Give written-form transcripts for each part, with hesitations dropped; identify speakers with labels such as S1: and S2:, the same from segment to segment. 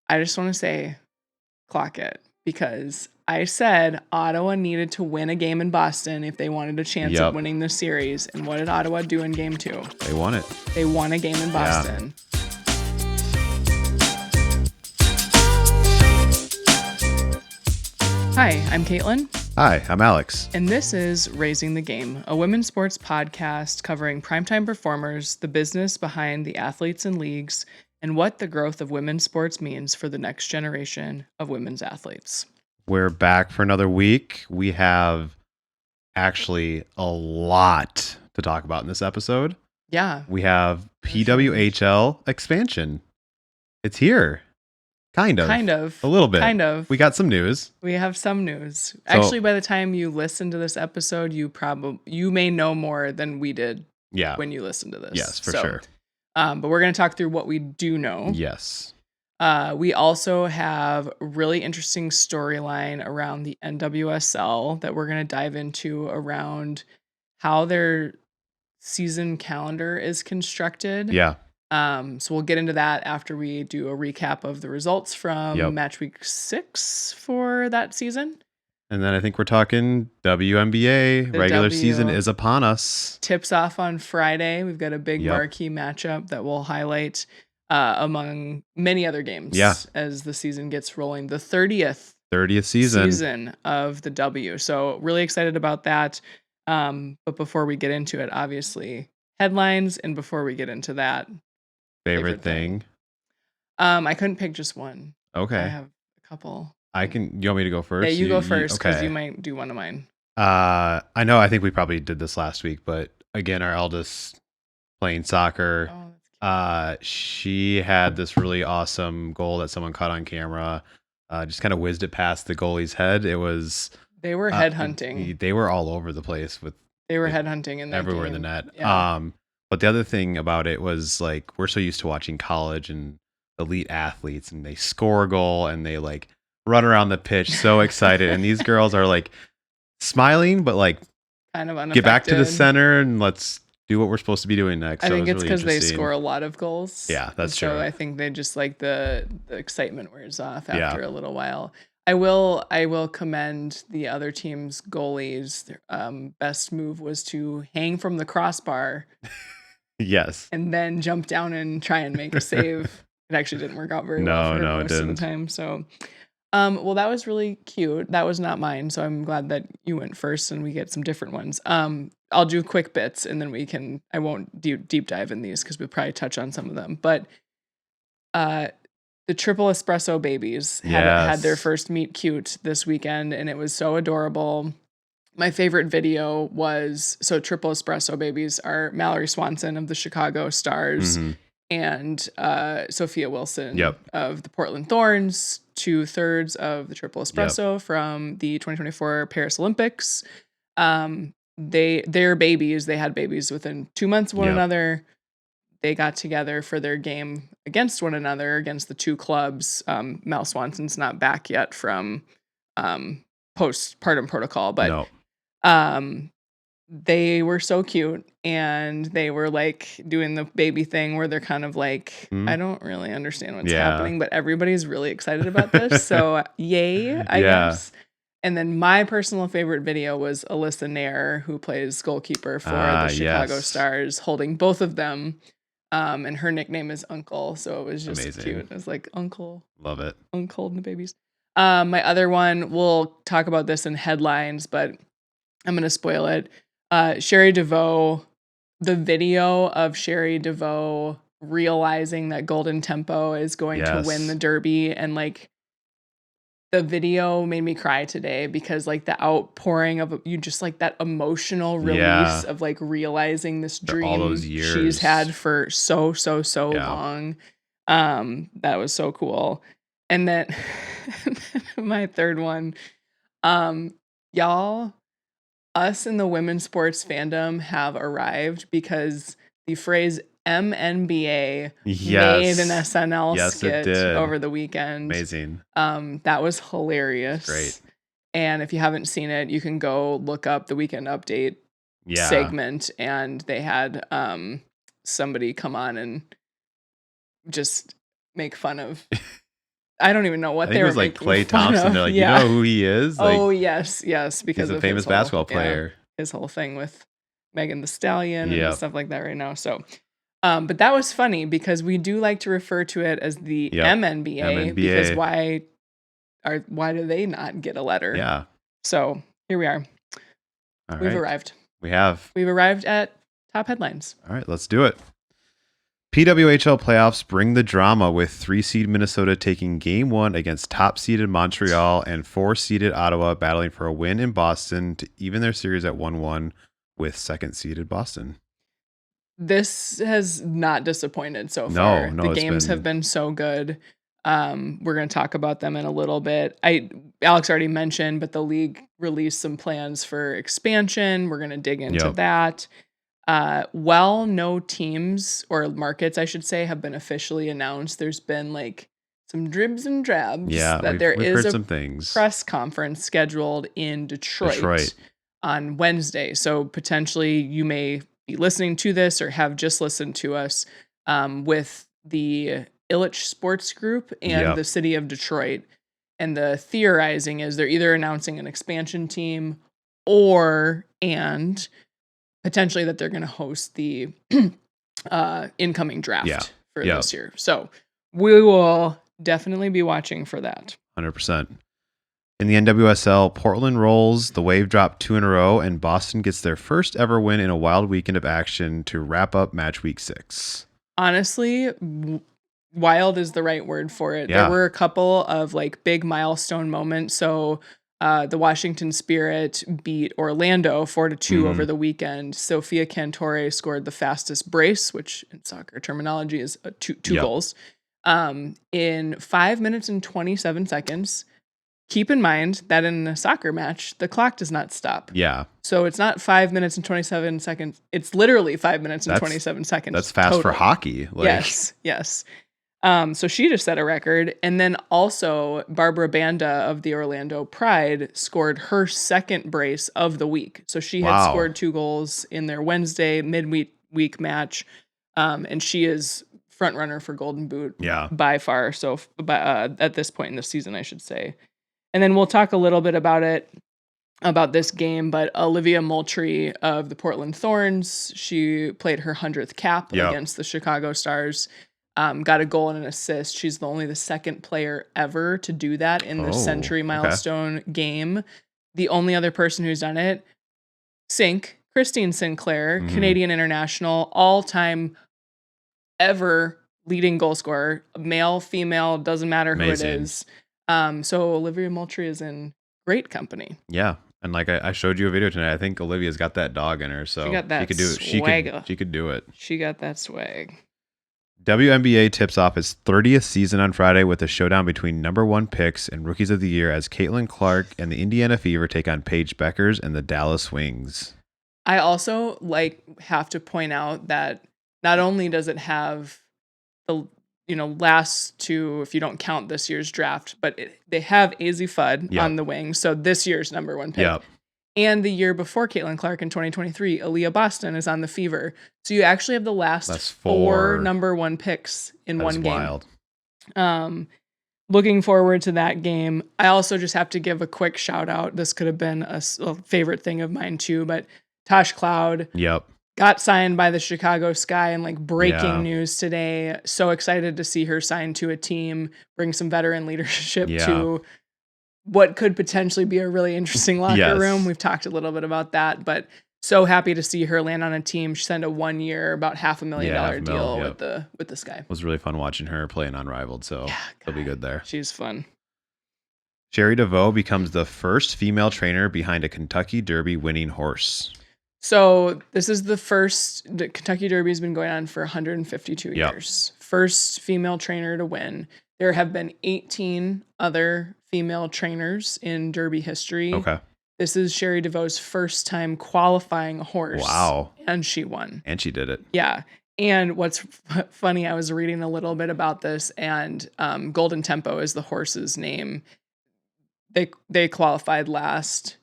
S1: I just want to say, clock it, because I said Ottawa needed to win a game in Boston if they wanted a chance at winning the series. And what did Ottawa do in game 2?
S2: They won it.
S1: They won a game in Boston. Hi, I'm Caitlin.
S2: Hi, I'm Alex.
S1: And this is Raising the Game, a women's sports podcast covering primetime performers, the business behind the athletes and leagues, and what the growth of women's sports means for the next generation of women's athletes.
S2: We're back for another week. We have actually a lot to talk about in this episode.
S1: Yeah.
S2: We have PWHL expansion. It's here. Kind of. A little bit.
S1: Kind of.
S2: We got some news.
S1: We have some news. Actually, by the time you listen to this episode, you may know more than we did when you listen to this.
S2: Yes, for sure.
S1: But we're going to talk through what we do know.
S2: Yes.
S1: We also have a really interesting storyline around the NWSL that we're going to dive into around how their season calendar is constructed.
S2: Yeah.
S1: So we'll get into that after we do a recap of the results from match week 6 for that season.
S2: And then I think we're talking WNBA. The regular season is upon us.
S1: Tips off on Friday. We've got a big marquee matchup that we'll highlight among many other games as the season gets rolling. The 30th season of the W. So really excited about that. But before we get into it, obviously, headlines. And before we get into that,
S2: favorite thing.
S1: I couldn't pick just one.
S2: Okay.
S1: I have a couple.
S2: You want me to go first?
S1: Yeah, you go first because you might do one of mine.
S2: I know. I think we probably did this last week, but again, our eldest playing soccer. She had this really awesome goal that someone caught on camera. Just kind of whizzed it past the goalie's head. They were
S1: headhunting.
S2: They were all over the place
S1: They were headhunting in that
S2: everywhere
S1: game.
S2: in the net.
S1: Yeah.
S2: But the other thing about it was like we're so used to watching college and elite athletes, and they score a goal and they like run around the pitch so excited, and these girls are like smiling but like
S1: kind of unaffected.
S2: Get back to the center and let's do what we're supposed to be doing next.
S1: I think it's because they score a lot of goals.
S2: Yeah, that's true.
S1: So I think they just like the excitement wears off after a little while. I will commend the other team's goalies. Their best move was to hang from the crossbar.
S2: Yes.
S1: And then jump down and try and make a save. It actually didn't work out very well for most of the time. So well, that was really cute. That was not mine, so I'm glad that you went first and we get some different ones. I'll do quick bits and then I won't deep dive in these because we'll probably touch on some of them. But the Triple Espresso babies had their first meet cute this weekend, and it was so adorable. My favorite video was, so Triple Espresso babies are Mallory Swanson of the Chicago Stars and Sophia Wilson of the Portland Thorns, 2/3 of the Triple Espresso from the 2024 Paris Olympics. They're babies. They had babies within 2 months of one another. They got together for their game against one another, against the two clubs. Mel Swanson's not back yet from postpartum protocol, but they were so cute, and they were like doing the baby thing where they're kind of like, I don't really understand what's happening, but everybody's really excited about this. So yay, I guess. And then my personal favorite video was Alyssa Nair, who plays goalkeeper for the Chicago Stars, holding both of them. And her nickname is Uncle. So it was just cute. It was like, Uncle.
S2: Love it.
S1: Uncle holding the babies. My other one, we'll talk about this in headlines, but I'm going to spoil it. Sherry DeVoe, the video of Sherry DeVoe realizing that Golden Tempo is going to win the Derby, and like the video made me cry today because like the outpouring of you just like that emotional release of like realizing this dream
S2: all those years
S1: she's had for so long. That was so cool. And then my third one, y'all, us in the women's sports fandom have arrived because the phrase MNBA made an SNL skit over the weekend.
S2: Amazing.
S1: That was hilarious.
S2: Great.
S1: And if you haven't seen it, you can go look up the Weekend Update segment, and they had somebody come on and just make fun of I don't even know what
S2: I think
S1: they
S2: it
S1: were
S2: was like
S1: making
S2: Klay
S1: fun
S2: Thompson.
S1: of.
S2: They're like,
S1: Yeah.
S2: you know who he is? Like,
S1: Oh, yes, because
S2: he's a
S1: of
S2: famous
S1: his
S2: basketball player.
S1: his whole thing with Megan Thee Stallion and
S2: Yep.
S1: stuff like that right now. So, but that was funny because we do like to refer to it as the
S2: Yep.
S1: MNBA because
S2: MNBA.
S1: why do they not get a letter?
S2: Yeah.
S1: So here we are.
S2: All
S1: We've
S2: right.
S1: arrived.
S2: We have.
S1: We've arrived at top headlines.
S2: All right, let's do it. PWHL playoffs bring the drama with 3-seed Minnesota taking game 1 against top-seeded Montreal and 4-seeded Ottawa battling for a win in Boston to even their series at 1-1 with 2nd-seeded Boston.
S1: This has not disappointed so far.
S2: No,
S1: The games have been so good. We're going to talk about them in a little bit. Alex already mentioned, but the league released some plans for expansion. We're going to dig into that. No teams or markets, I should say, have been officially announced. There's been like some dribs and drabs that there is
S2: heard
S1: a
S2: some things.
S1: Press conference scheduled in Detroit on Wednesday. So potentially you may be listening to this or have just listened to us with the Illich Sports Group and the city of Detroit. And the theorizing is they're either announcing an expansion team and potentially that they're going to host the incoming draft for this year. So we will definitely be watching for that.
S2: 100%. In the NWSL, Portland rolls, the Wave drop 2 in a row, and Boston gets their first ever win in a wild weekend of action to wrap up match week 6.
S1: Honestly, wild is the right word for it. There were a couple of like big milestone moments. So the Washington Spirit beat Orlando 4-2 over the weekend. Sophia Cantore scored the fastest brace, which in soccer terminology is two goals, in 5 minutes and 27 seconds. Keep in mind that in a soccer match, the clock does not stop.
S2: Yeah.
S1: So it's not 5 minutes and 27 seconds. It's literally 5 minutes and 27 seconds.
S2: That's fast for hockey.
S1: Yes. So she just set a record. And then also Barbara Banda of the Orlando Pride scored her second brace of the week. So she had scored 2 goals in their Wednesday midweek match. And she is front runner for Golden Boot by far. So at this point in the season, I should say. And then we'll talk a little bit about this game, but Olivia Moultrie of the Portland Thorns, she played her 100th cap against the Chicago Stars. Got a goal and an assist. She's only the second player ever to do that in the century milestone game. The only other person who's done it, Christine Sinclair, Canadian international, all-time ever leading goal scorer, male, female, doesn't matter who it is. So Olivia Moultrie is in great company.
S2: Yeah. And like I showed you a video tonight, I think Olivia's got that dog in her, so
S1: she got that
S2: she could do it. She could do it.
S1: She got that swag.
S2: WNBA tips off its 30th season on Friday with a showdown between number 1 picks and rookies of the year as Caitlin Clark and the Indiana Fever take on Paige Beckers and the Dallas Wings.
S1: I also have to point out that not only does it have the last 2, if you don't count this year's draft, but they have AZ Fudd on the wing. So this year's number 1 pick.
S2: Yep.
S1: And the year before Caitlin Clark in 2023, Aaliyah Boston is on the Fever. So you actually have the last 4 number 1 picks in one game. Wild. Looking forward to that game. I also just have to give a quick shout out. This could have been a favorite thing of mine too, but Tosh Cloud. Got signed by the Chicago Sky and breaking news today. So excited to see her sign to a team, bring some veteran leadership to what could potentially be a really interesting locker room. We've talked a little bit about that, but so happy to see her land on a team. She signed a 1-year, about $500,000 deal with the Sky.
S2: It was really fun watching her play in Unrivaled, so it'll be good there.
S1: She's fun.
S2: Sherry DeVoe becomes the first female trainer behind a Kentucky Derby winning horse.
S1: So this is the Kentucky Derby has been going on for 152 years. First female trainer to win. There have been 18 other female trainers in Derby history.
S2: Okay.
S1: This is Sherry DeVoe's first time qualifying a horse.
S2: Wow.
S1: And she won.
S2: And she did it.
S1: Yeah. And what's funny, I was reading a little bit about this, and Golden Tempo is the horse's name. They qualified last.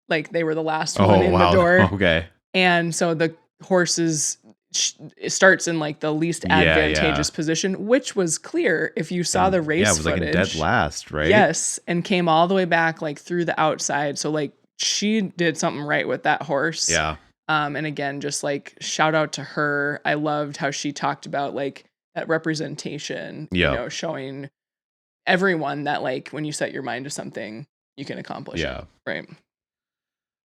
S1: They were the last one in the door.
S2: Okay.
S1: And so the horses, it starts in like the least advantageous position, which was clear if you saw the race
S2: it was
S1: footage.
S2: like in dead last, right?
S1: Yes, and came all the way back like through the outside. So like she did something right with that horse.
S2: Yeah.
S1: And again, just like shout out to her. I loved how she talked about like that representation, showing everyone that like when you set your mind to something, you can accomplish it. Right.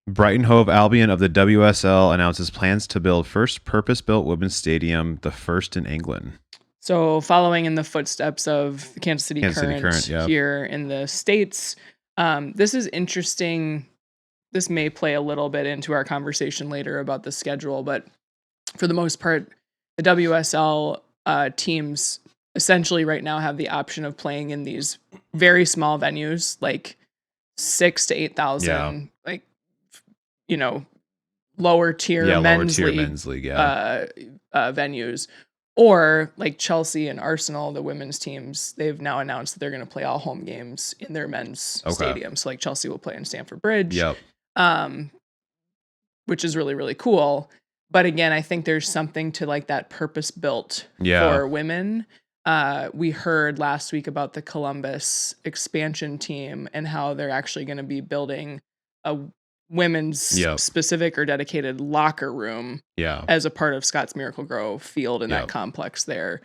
S2: Brighton Hove Albion of the WSL announces plans to build first purpose-built women's stadium, the first in England.
S1: So following in the footsteps of the Kansas City Current here in the States, this is interesting. This may play a little bit into our conversation later about the schedule, but for the most part, the WSL teams essentially right now have the option of playing in these very small venues, like 6,000 to 8,000, like, lower tier men's league venues. Or like Chelsea and Arsenal, the women's teams, they've now announced that they're going to play all home games in their men's stadium. So like Chelsea will play in Stamford Bridge, which is really, really cool. But again, I think there's something to like that purpose built for women. We heard last week about the Columbus expansion team and how they're actually going to be building a women's specific or dedicated locker room as a part of Scott's Miracle Grow field in that complex there.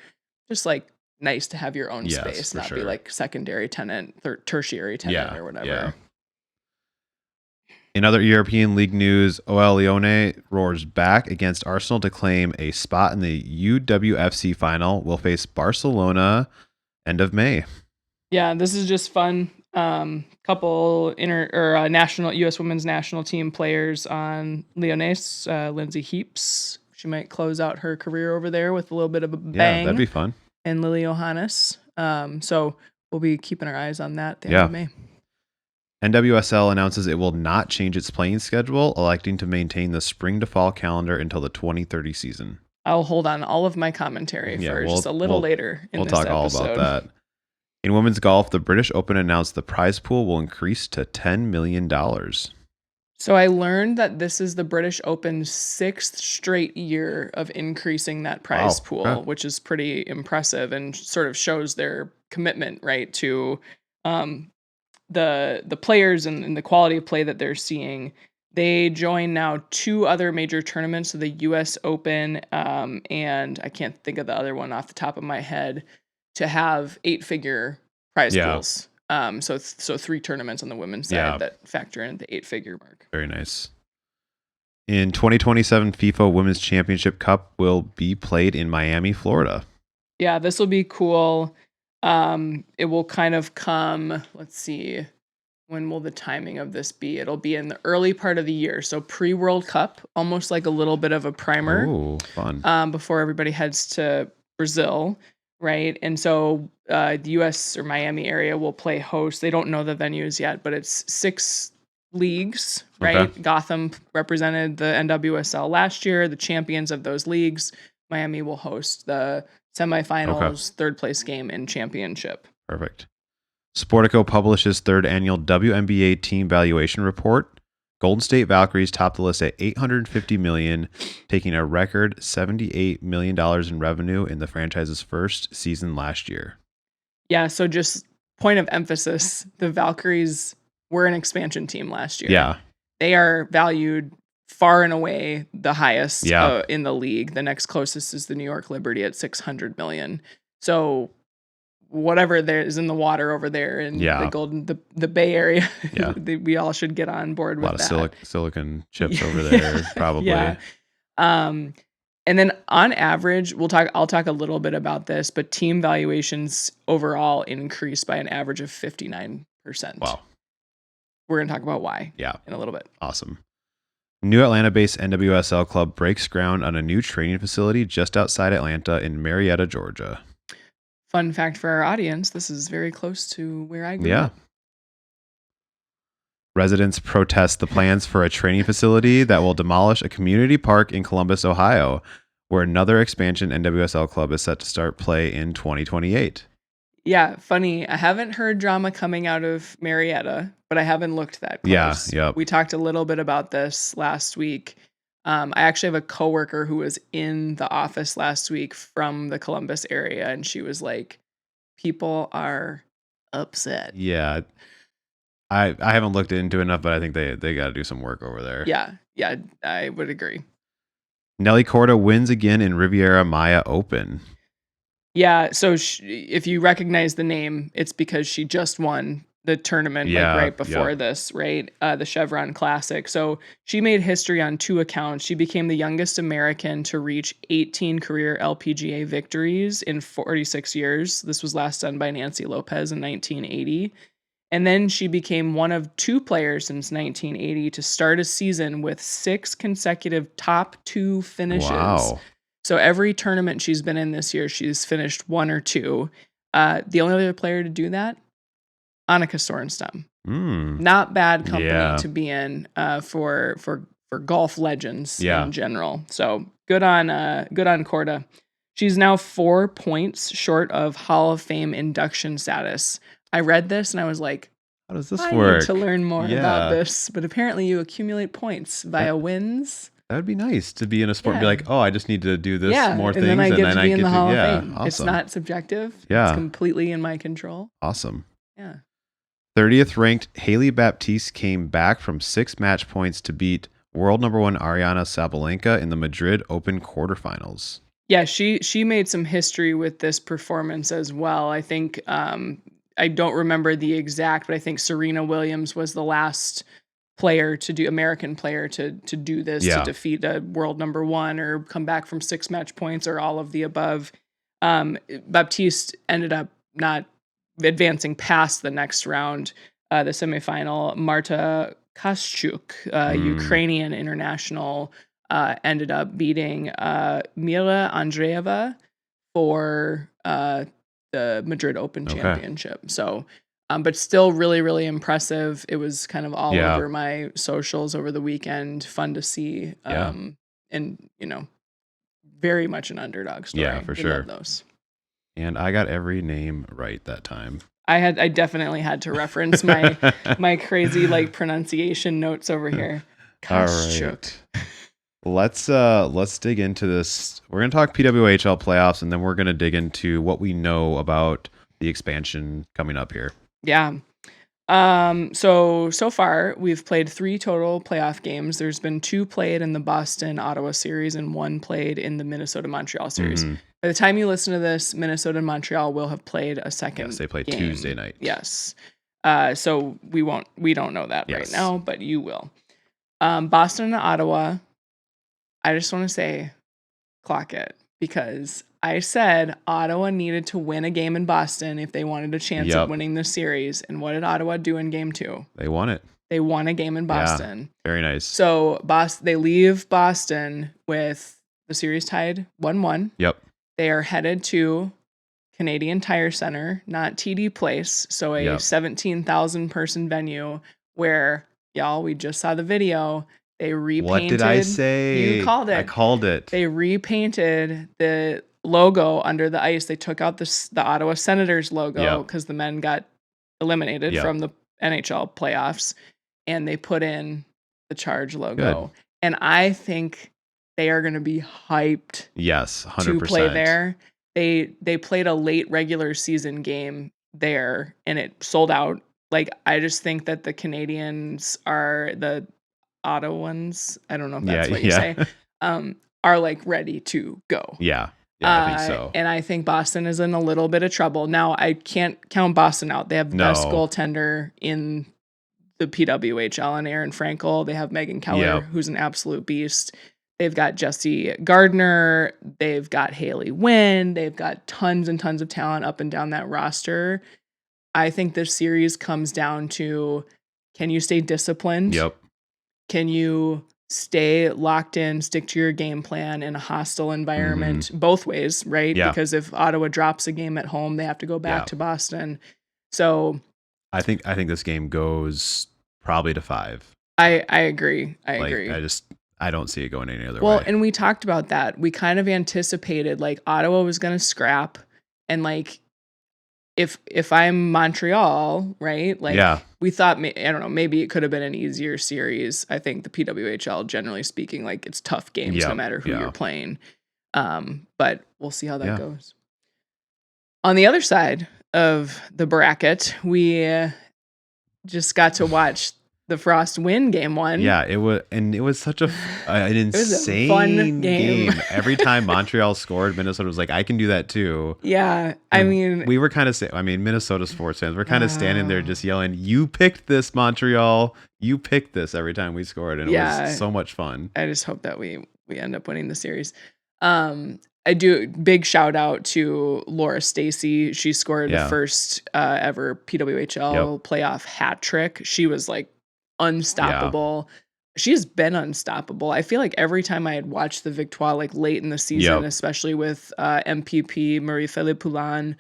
S1: Just like nice to have your own space, not be like secondary tenant, tertiary tenant or whatever.
S2: Yeah. In other European League news, OL Lione roars back against Arsenal to claim a spot in the UWFC final. Will face Barcelona end of May.
S1: Yeah, this is just fun. Couple national U.S. women's national team players on Lyonnais. Lindsay Heaps, she might close out her career over there with a little bit of a bang.
S2: Yeah, that'd be fun.
S1: And Lily Johannes. So we'll be keeping our eyes on that at the end of May.
S2: NWSL announces it will not change its playing schedule, electing to maintain the spring to fall calendar until the 2030 season.
S1: I'll hold on all of my commentary for just a little later in this episode.
S2: We'll talk all about that. In women's golf, the British Open announced the prize pool will increase to $10 million.
S1: So I learned that this is the British Open's 6th straight year of increasing that prize pool, which is pretty impressive and sort of shows their commitment, right, to the players and the quality of play that they're seeing. They join now 2 other major tournaments, so the U.S. Open and I can't think of the other one off the top of my head, to have 8-figure prize pools. So 3 tournaments on the women's side that factor in the 8-figure mark.
S2: Very nice. In 2027, FIFA Women's Championship Cup will be played in Miami, Florida.
S1: Yeah, this will be cool. It will kind of come, let's see, when will the timing of this be? It'll be in the early part of the year. So pre-World Cup, almost like a little bit of a primer.
S2: Ooh, fun.
S1: Before everybody heads to Brazil, right? And so the U.S. or Miami area will play host. They don't know the venues yet, but it's 6 leagues, right? Okay. Gotham represented the NWSL last year, the champions of those leagues. Miami will host the semifinals, 3rd place game in championship.
S2: Perfect. Sportico publishes 3rd annual WNBA team valuation report. Golden State Valkyries topped the list at $850 million, taking a record $78 million in revenue in the franchise's first season last year.
S1: Yeah, so just point of emphasis, the Valkyries were an expansion team last year.
S2: Yeah.
S1: They are valued far and away the highest in the league. The next closest is the New York Liberty at $600 million. So whatever there is in the water over there in the Bay Area, we all should get on board with that.
S2: A lot of silicon chips over there, probably.
S1: Yeah. And then on average, I'll talk a little bit about this, but team valuations overall increased by an average of 59%.
S2: Wow.
S1: We're going to talk about why in a little bit.
S2: Awesome. New Atlanta-based NWSL club breaks ground on a new training facility just outside Atlanta in Marietta, Georgia.
S1: Fun fact for our audience, this is very close to where I grew up.
S2: Residents protest the plans for a training facility that will demolish a community park in Columbus, Ohio, where another expansion NWSL club is set to start play in 2028.
S1: Yeah, funny. I haven't heard drama coming out of Marietta, but I haven't looked that close.
S2: Yeah.
S1: We talked a little bit about this last week. I actually have a coworker who was in the office last week from the Columbus area, and she was like, people are upset.
S2: Yeah. I haven't looked into it enough, but I think they got to do some work over there.
S1: Yeah, I would agree.
S2: Nelly Korda wins again in Riviera Maya Open.
S1: Yeah, so if you recognize the name, it's because she just won the tournament right before this, right? The Chevron Classic. So she made history on 2 accounts. She became the youngest American to reach 18 career LPGA victories in 46 years. This was last done by Nancy Lopez in 1980. And then she became one of 2 players since 1980 to start a season with 6 consecutive top 2 finishes.
S2: Wow.
S1: So every tournament she's been in this year, she's finished 1 or 2. The only other player to do that, Annika Sorenstam. Not bad company to be in for golf legends in general. So good on Korda. She's now 4 points short of Hall of Fame induction status. I read this and I was like,
S2: how does this
S1: work? I need to learn more about this. But apparently you accumulate points via wins.
S2: That would be nice to be in a sport and be like, oh, I just need to do this more things.
S1: And then I get to be in the Hall of Fame.
S2: Awesome.
S1: It's not subjective. It's completely in my control.
S2: Awesome.
S1: Yeah.
S2: 30th ranked Haley Baptiste came back from 6 match points to beat world number 1 Ariana Sabalenka in the Madrid Open quarterfinals.
S1: Yeah, she made some history with this performance as well. I think I don't remember the exact, but I think Serena Williams was the last American player to do this, to defeat a world number 1 or come back from 6 match points or all of the above. Baptiste ended up not advancing past the next round, the semifinal. Marta Kostyuk, Ukrainian international, ended up beating Mila Andreeva for the Madrid Open Championship. So, but still really, really impressive. It was kind of all over my socials over the weekend. Fun to see. And, very much an underdog story.
S2: Yeah, for sure.
S1: Love those.
S2: And I got every name right that time.
S1: I definitely had to reference my crazy pronunciation notes over here.
S2: Kostyuk. All right. Let's dig into this. We're going to talk PWHL playoffs, and then we're going to dig into what we know about the expansion coming up here.
S1: Yeah. So far we've played 3 total playoff games. There's been 2 played in the Boston-Ottawa series and 1 played in the Minnesota-Montreal series. By the time you listen to this, Minnesota and Montreal will have played a second.
S2: Yes, they played
S1: game.
S2: Tuesday night.
S1: Yes. So we don't know that right now, but you will. Boston and Ottawa, I just want to say, clock it, because I said Ottawa needed to win a game in Boston if they wanted a chance at winning the series. And what did Ottawa do in game 2?
S2: They won it.
S1: They won a game in Boston.
S2: Yeah, very nice.
S1: So they leave Boston with the series tied 1-1.
S2: Yep.
S1: They are headed to Canadian Tire Center, not TD Place. So a 17,000 person venue where, y'all, we just saw the video. They repainted.
S2: What did I say?
S1: You called it.
S2: I called it.
S1: They repainted the logo under the ice. They took out the Ottawa Senators logo because the men got eliminated from the NHL playoffs, and they put in the Charge logo. Good. And I think they are going to be hyped.
S2: Yes, 100%.
S1: To play there. They played a late regular season game there, and it sold out. I just think that the Canadians are the Ottawans. I don't know if that's what you say. Are ready to go.
S2: Yeah, I think so.
S1: And I think Boston is in a little bit of trouble. Now, I can't count Boston out. They have the best goaltender in the PWHL and Aaron Frankel. They have Megan Keller, who's an absolute beast. They've got Jessie Gardner. They've got Haley Wynn. They've got tons and tons of talent up and down that roster. I think this series comes down to, can you stay disciplined?
S2: Yep.
S1: Can you stay locked in, stick to your game plan in a hostile environment, both ways, right?
S2: Yeah.
S1: Because if Ottawa drops a game at home, they have to go back to Boston. So
S2: I think this game goes probably to 5.
S1: I agree. I agree.
S2: I don't see it going any other way.
S1: Well, and we talked about that. We kind of anticipated Ottawa was going to scrap, and if I'm Montreal, right? Like
S2: Yeah.
S1: we thought, I don't know, maybe it could have been an easier series. I think the PWHL, generally speaking, like it's tough games no matter who you're playing. But we'll see how that goes. On the other side of the bracket, we just got to watch the Frost win game 1.
S2: Yeah, it was such an insane
S1: fun game.
S2: Every time Montreal scored, Minnesota was like, I can do that too.
S1: Yeah, I mean,
S2: we were kind of Minnesota sports fans, we're kind of standing there just yelling, you picked this, Montreal, you picked this every time we scored, and it was so much fun.
S1: I just hope that we end up winning the series. I do big shout out to Laura Stacey. She scored the first ever PWHL playoff hat trick. She was like unstoppable. She's been unstoppable. I feel like every time I had watched the Victoire like late in the season, especially with MPP Marie-Philippe Poulin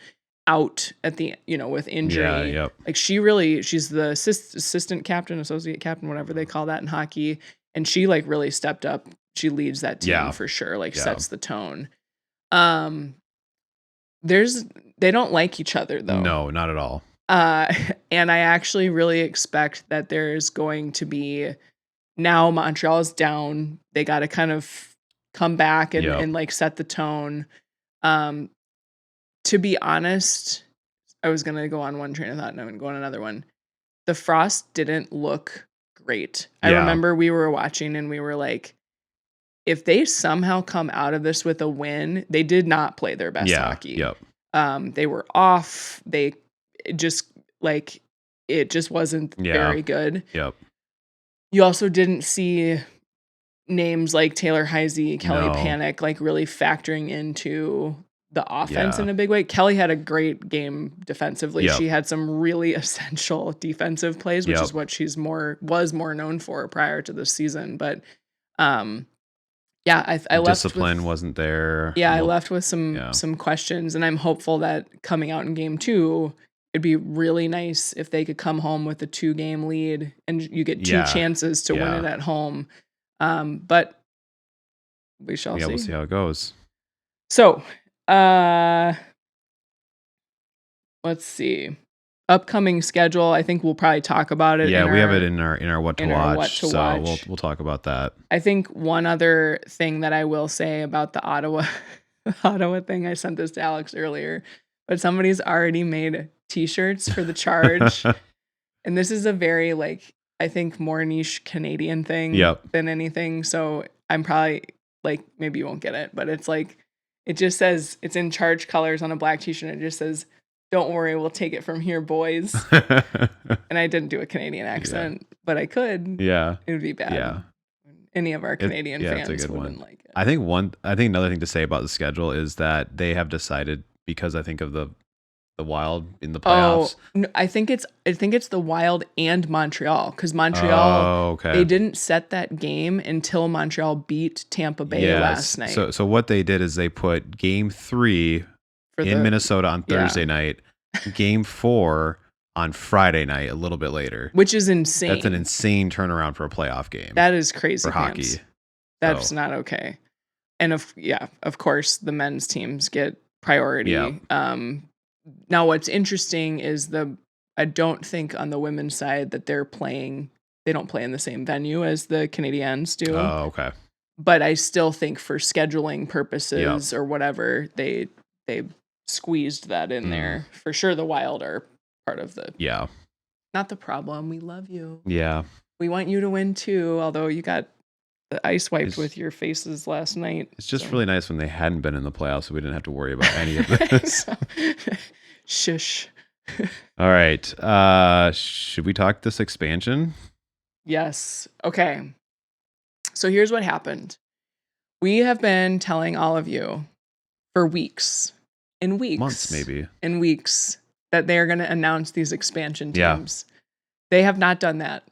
S1: out at the with injury. Like she's the assistant captain, associate captain, whatever they call that in hockey, and she like really stepped up. She leads that team for sure. Like sets the tone. They don't like each other though.
S2: No, not at all.
S1: And I actually really expect that there's going to be, now Montreal is down. They got to kind of come back and like set the tone. To be honest, I was going to go on one train of thought and I'm going to go on another one. The Frost didn't look great. I remember we were watching and we were like, if they somehow come out of this with a win, they did not play their best hockey. They were off. They just like, it just wasn't very good. You also didn't see names like Taylor Heisey, Kelly Panic, like really factoring into the offense in a big way. Kelly had a great game defensively. She had some really essential defensive plays, which is what she's was more known for prior to this season. But I left
S2: discipline wasn't there.
S1: I left with some questions, and I'm hopeful that coming out in game 2, it'd be really nice if they could come home with a 2-game lead and you get 2 chances to win it at home. But we shall see.
S2: Yeah, we'll see how it goes.
S1: So, let's see. Upcoming schedule, I think we'll probably talk about it.
S2: Yeah, we have it in our what to watch. We'll talk about that.
S1: I think one other thing that I will say about the Ottawa thing, I sent this to Alex earlier, but somebody's already made t-shirts for the Charge. And this is a very like, I think more niche Canadian thing than anything. So I'm probably like, maybe you won't get it, but it's like, it just says, it's in Charge colors on a black t-shirt. And it just says, don't worry, we'll take it from here, boys. And I didn't do a Canadian accent, but I could.
S2: Yeah.
S1: It would be bad.
S2: Yeah.
S1: Any of our Canadian fans
S2: it's a good
S1: wouldn't
S2: one.
S1: like it.
S2: I think another thing to say about the schedule is that they have decided, because I think of the Wild in the playoffs.
S1: Oh, no, I think it's the Wild and Montreal, because Montreal, they didn't set that game until Montreal beat Tampa Bay last night.
S2: So what they did is they put game 3 in Minnesota on Thursday night, game 4 on Friday night, a little bit later,
S1: which is insane.
S2: That's an insane turnaround for a playoff game.
S1: That is crazy
S2: for hockey.
S1: That's not okay. And of course, the men's teams get priority.
S2: Yeah.
S1: Now, what's interesting is I don't think on the women's side that they don't play in the same venue as the Canadiens do.
S2: Oh, okay.
S1: But I still think for scheduling purposes or whatever, they squeezed that in there. For sure, the Wild are part of the...
S2: Yeah.
S1: Not the problem. We love you.
S2: Yeah.
S1: We want you to win too, although you got the ice wiped with your faces last night.
S2: It's just really nice when they hadn't been in the playoffs, so we didn't have to worry about any of this.
S1: Shush.
S2: All right. Should we talk this expansion?
S1: Yes. Okay. So here's what happened. We have been telling all of you for weeks,
S2: months maybe,
S1: that they are going to announce these expansion teams. They have not done that.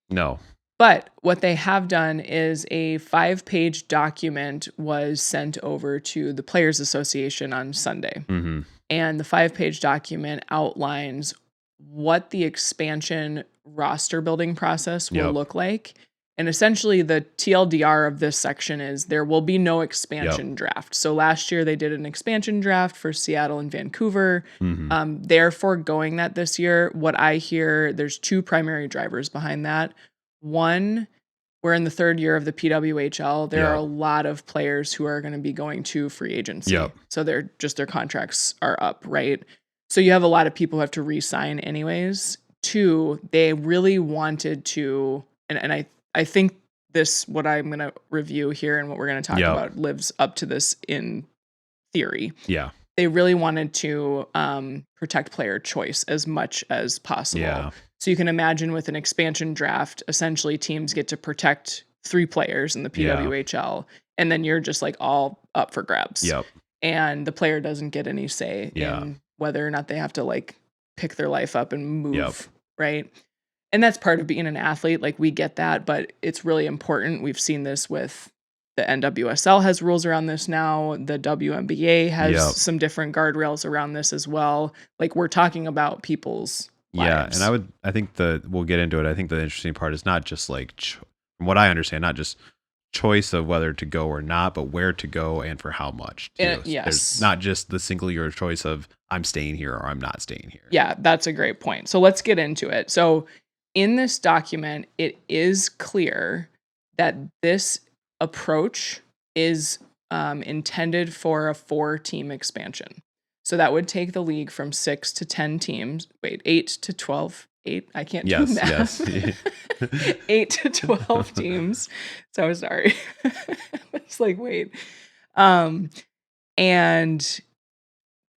S2: No.
S1: But what they have done is a 5-page document was sent over to the Players Association on Sunday.
S2: Mm-hmm.
S1: And the 5-page document outlines what the expansion roster building process will look like And essentially the TLDR of this section is there will be no expansion draft. So last year they did an expansion draft for Seattle and Vancouver. They're foregoing that this year. What I hear, there's two primary drivers behind that. One, we're in the third year of the PWHL. There are a lot of players who are going to be going to free agency. So their contracts are up, right? So you have a lot of people who have to re-sign anyways. Two, they really wanted to, and I think this, what I'm going to review here and what we're going to talk about lives up to this in theory.
S2: Yeah.
S1: They really wanted to protect player choice as much as possible.
S2: Yeah.
S1: So you can imagine with an expansion draft, essentially teams get to protect 3 players in the PWHL, and then you're just like all up for grabs. And the player doesn't get any say in whether or not they have to like pick their life up and move, right? And that's part of being an athlete. Like we get that, but it's really important. We've seen this with the NWSL has rules around this now. The WNBA has some different guardrails around this as well. Like we're talking about people's lives.
S2: And I think we'll get into it. I think the interesting part is not just like, from what I understand, not just choice of whether to go or not, but where to go and for how much. There's not just the single year choice of I'm staying here or I'm not staying here.
S1: Yeah, that's a great point. So let's get into it. So in this document, it is clear that this approach is intended for a 4-team expansion. So that would take the league from 6 to 10 teams. 8 to 12. 8. I can't do math. 8 to 12 teams. So sorry. It's like, wait. And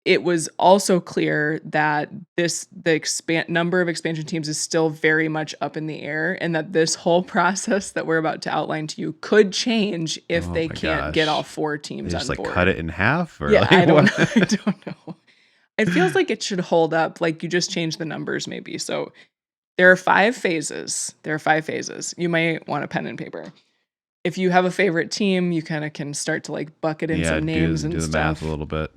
S1: it was also clear that the number of expansion teams is still very much up in the air, and that this whole process that we're about to outline to you could change if they can't get all 4 teams on board.
S2: Just like cut it in half? Or
S1: I don't know. It feels like it should hold up. Like you just change the numbers maybe. So there are 5 phases. You might want a pen and paper. If you have a favorite team, you kind of can start to like bucket in some names and
S2: do the
S1: stuff.
S2: math a little bit.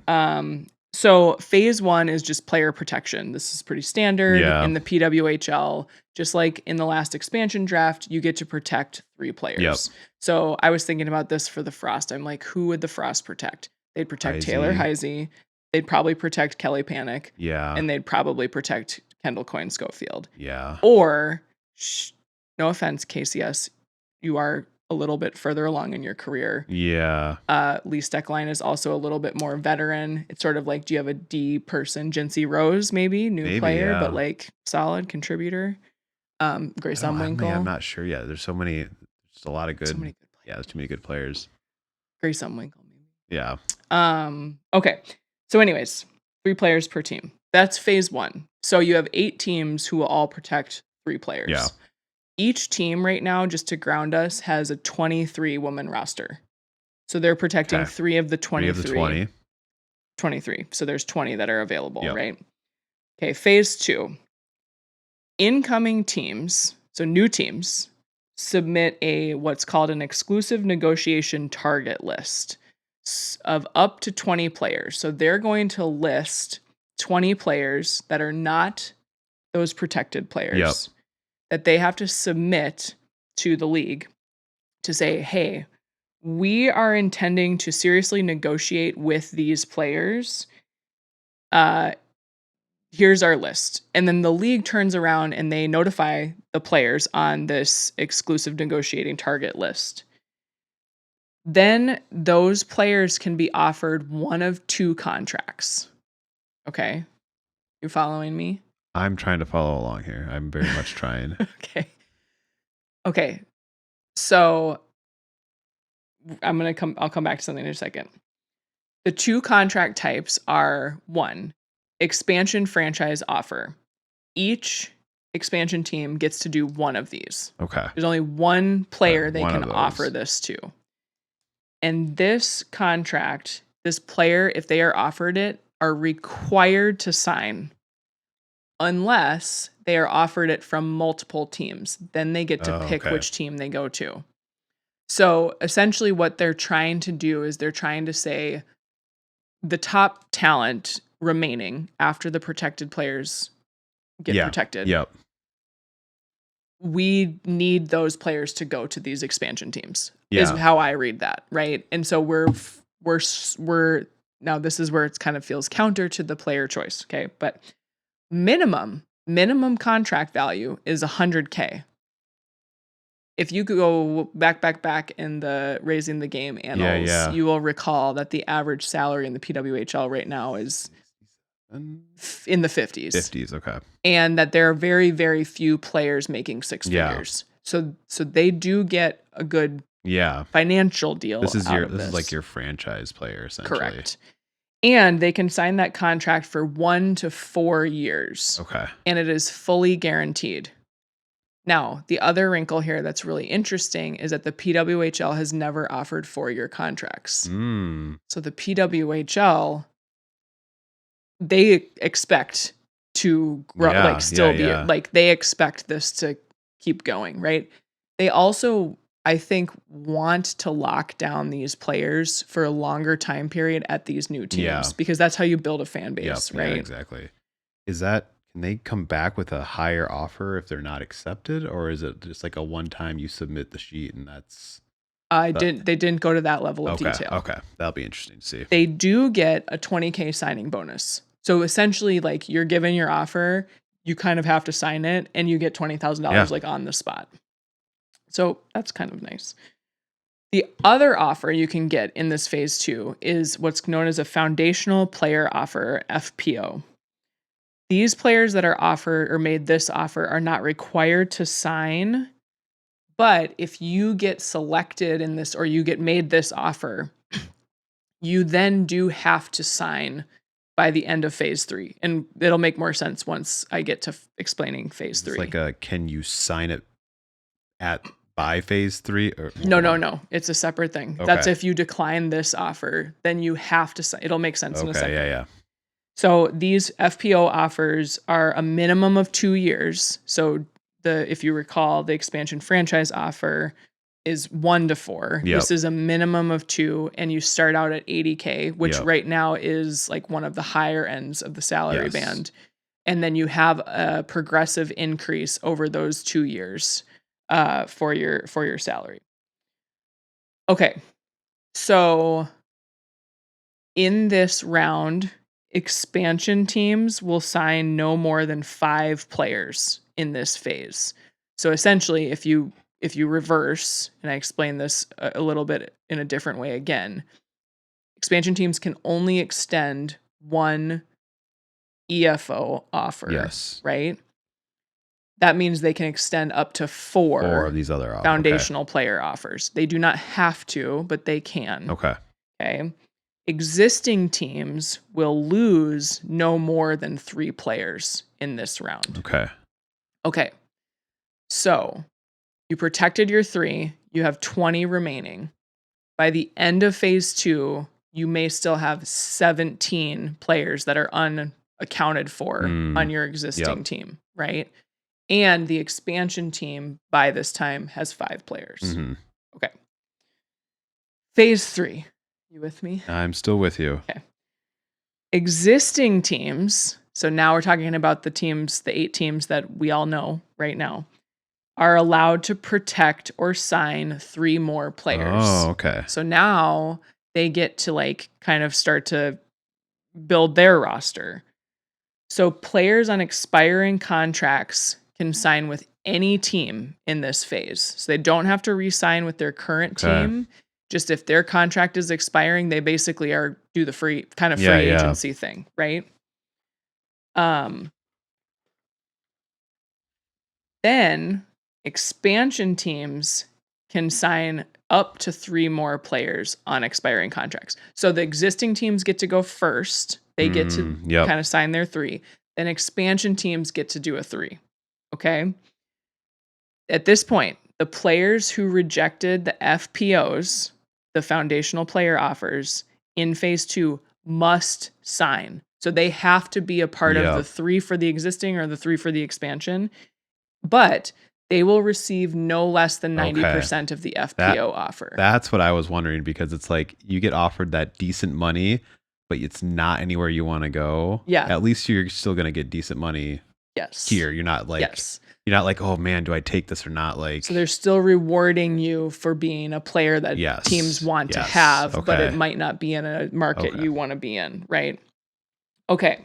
S1: So phase 1 is just player protection. This is pretty standard in the PWHL. Just like in the last expansion draft, you get to protect 3 players. So I was thinking about this for the Frost. I'm like, who would the Frost protect? They'd protect Taylor Heisey. They'd probably protect Kelly Panic. And they'd probably protect Kendall Coyne Schofield. Or, no offense, KCS, you are a little bit further along in your career. Lee Steckline is also a little bit more veteran. It's sort of like, do you have a D person? Jinsey Rose, maybe new player, but like solid contributor. Grace Umwinkle.
S2: I'm not sure yet. There's so many. There's a lot of good. So many good players. There's too many good players.
S1: Grace Umwinkle, maybe. Okay. So, anyways, 3 players per team. That's phase 1. So you have 8 teams who will all protect 3 players. Each team right now, just to ground us, has a 23-woman roster. So they're protecting 3 of the 23.
S2: 3 of the 20.
S1: 23. So there's 20 that are available, right? Okay, phase 2. Incoming teams, so new teams, submit what's called an exclusive negotiation target list of up to 20 players. So they're going to list 20 players that are not those protected players. That they have to submit to the league to say, hey, we are intending to seriously negotiate with these players. Here's our list. And then the league turns around and they notify the players on this exclusive negotiating target list. Then those players can be offered one of 2 contracts. Okay? You following me?
S2: I'm trying to follow along here. I'm very much trying.
S1: Okay. So I'll come back to something in a second. The 2 contract types are 1, expansion franchise offer. Each expansion team gets to do one of these.
S2: Okay.
S1: There's only one player they can offer this to. And this contract, this player, if they are offered it, are required to sign unless they are offered it from multiple teams. Then they get to pick which team they go to. So essentially what they're trying to do is they're trying to say the top talent remaining after the protected players get protected we need those players to go to these expansion teams. Is
S2: Yeah.
S1: how I read that, right? And so we're now this is where it kind of feels counter to the player choice, okay? But minimum contract value is $100K. If you go back in the Raising the Game annals, you will recall that the average salary in the PWHL right now is in the 50s.
S2: 50s, okay.
S1: And that there are very, very few players making six figures. So they do get a good financial deal.
S2: This is like your franchise player, essentially.
S1: Correct. And they can sign that contract for 1 to 4 years.
S2: Okay.
S1: And it is fully guaranteed. Now, the other wrinkle here that's really interesting is that the PWHL has never offered 4-year contracts. So the PWHL, they expect to grow, they expect this to keep going, right? They also, I think, want to lock down these players for a longer time period at these new teams because that's how you build a fan base, right?
S2: Yeah, exactly. Can they come back with a higher offer if they're not accepted, or is it just like a one-time you submit the sheet and that's?
S1: They didn't go to that level of detail.
S2: Okay, that'll be interesting to see.
S1: They do get a $20K signing bonus. So essentially, like, you're given your offer, you kind of have to sign it, and you get $20,000 like on the spot. So that's kind of nice. The other offer you can get in this phase 2 is what's known as a foundational player offer, FPO. These players that are offered or made this offer are not required to sign, but if you get selected in this or you get made this offer, you then do have to sign by the end of phase 3. And it'll make more sense once I get to explaining phase 3.
S2: It's like can you sign it by phase 3? Or
S1: No. It's a separate thing. Okay. That's if you decline this offer, then you have to sign. It'll make sense in a second.
S2: Yeah.
S1: So these FPO offers are a minimum of 2 years. So if you recall, the expansion franchise offer is 1 to 4.
S2: Yep.
S1: This is a minimum of 2, and you start out at $80K, which right now is like one of the higher ends of the salary band. And then you have a progressive increase over those 2 years for your salary. Okay, so in this round, expansion teams will sign no more than 5 players in this phase. So essentially, if you reverse, and I explain this a little bit in a different way again, expansion teams can only extend 1 EFO offer.
S2: Yes.
S1: Right? That means they can extend up to 4
S2: of these other
S1: foundational player offers. They do not have to, but they can. Okay. Existing teams will lose no more than 3 players in this round. Okay. So you protected your 3. You have 20 remaining. By the end of phase 2, you may still have 17 players that are unaccounted for on your existing team, right? And the expansion team by this time has 5 players. Okay. Phase 3. You with me?
S2: I'm still with you.
S1: Okay. Existing teams, so now we're talking about the 8 teams that we all know right now, are allowed to protect or sign 3 more players.
S2: Oh, okay.
S1: So now they get to kind of start to build their roster. So players on expiring contracts can sign with any team in this phase. So they don't have to re-sign with their current team. Just if their contract is expiring, they basically do the free agency thing, right? Then expansion teams can sign up to 3 more players on expiring contracts. So the existing teams get to go first. They get to kind of sign their 3. Then expansion teams get to do a 3. Okay? At this point, the players who rejected the FPOs, the foundational player offers, in phase 2 must sign. So they have to be a part of the 3 for the existing or the 3 for the expansion. But they will receive no less than 90% of the FPO offer.
S2: That's what I was wondering, because it's like you get offered that decent money, but it's not anywhere you want to go.
S1: Yeah.
S2: At least you're still going to get decent money
S1: Yes.
S2: here. You're not like, oh man, do I take this or not? Like,
S1: so they're still rewarding you for being a player that teams want to have, but it might not be in a market you want to be in, right? Okay.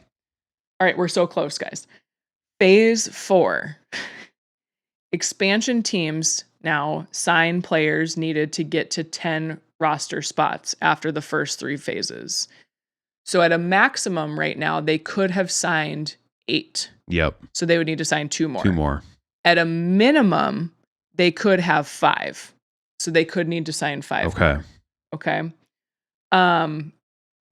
S1: All right, we're so close, guys. Phase 4. Expansion teams now sign players needed to get to 10 roster spots after the first 3 phases. So at a maximum right now, they could have signed 8.
S2: Yep.
S1: So they would need to sign 2 more.
S2: 2 more.
S1: At a minimum, they could have 5. So they could need to sign 5 more. Okay.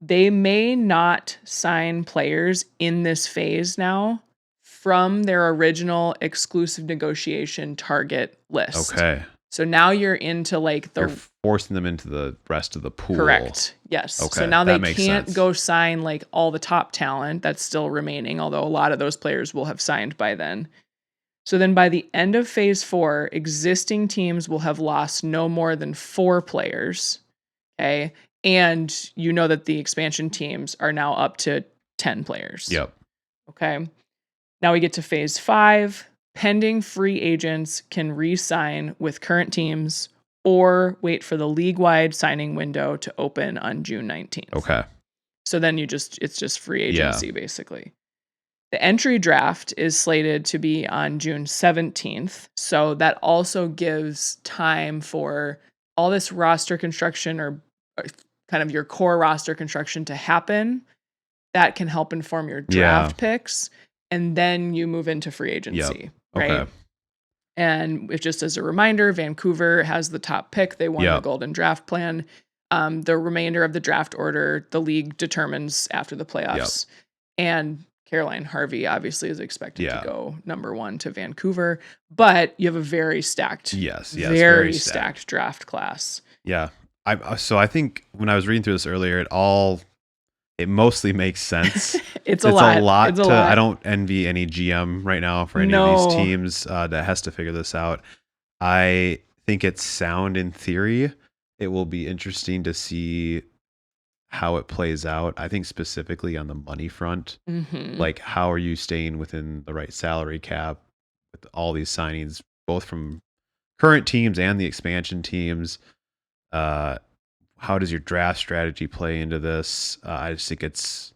S1: They may not sign players in this phase now from their original exclusive negotiation target list.
S2: Okay.
S1: So now you're into like
S2: you're forcing them into the rest of the pool.
S1: Correct. Yes. Okay. So now they can't go sign like all the top talent that's still remaining, although a lot of those players will have signed by then. So then by the end of phase 4, existing teams will have lost no more than 4 players. Okay. And you know that the expansion teams are now up to 10 players.
S2: Yep.
S1: Okay. Now we get to phase 5. Pending free agents can re-sign with current teams or wait for the league-wide signing window to open on June 19th.
S2: Okay.
S1: So then it's just free agency basically. The entry draft is slated to be on June 17th. So that also gives time for all this roster construction or kind of your core roster construction to happen. That can help inform your draft picks. And then you move into free agency, right?
S2: Okay.
S1: And it's just as a reminder, Vancouver has the top pick. They won the Golden Draft Plan. The remainder of the draft order, the league determines after the playoffs. And Caroline Harvey obviously is expected to go number 1 to Vancouver. But you have a very stacked, very stacked draft class.
S2: Yeah. So I think when I was reading through this earlier, it mostly makes sense.
S1: It's a lot.
S2: I don't envy any GM right now for any of these teams that has to figure this out. I think it's sound in theory. It will be interesting to see how it plays out. I think specifically on the money front, like how are you staying within the right salary cap with all these signings, both from current teams and the expansion teams? How does your draft strategy play into this? I just think it's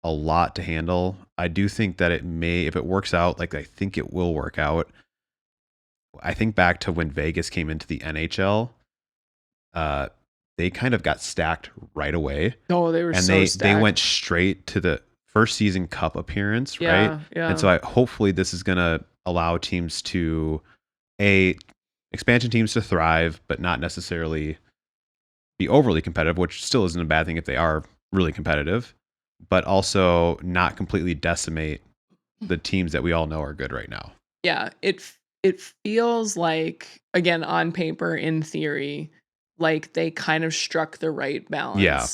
S2: a lot to handle. I do think that it may, if it works out, like I think it will work out. I think back to when Vegas came into the NHL, they kind of got stacked right away.
S1: Oh, they were stacked.
S2: They went straight to the first season cup appearance, right?
S1: Yeah.
S2: And so hopefully this is going to allow teams to, expansion teams to thrive, but not necessarily be overly competitive, which still isn't a bad thing if they are really competitive, but also not completely decimate the teams that we all know are good right now.
S1: Yeah, it feels like, again, on paper, in theory, like they kind of struck the right balance.
S2: Yeah.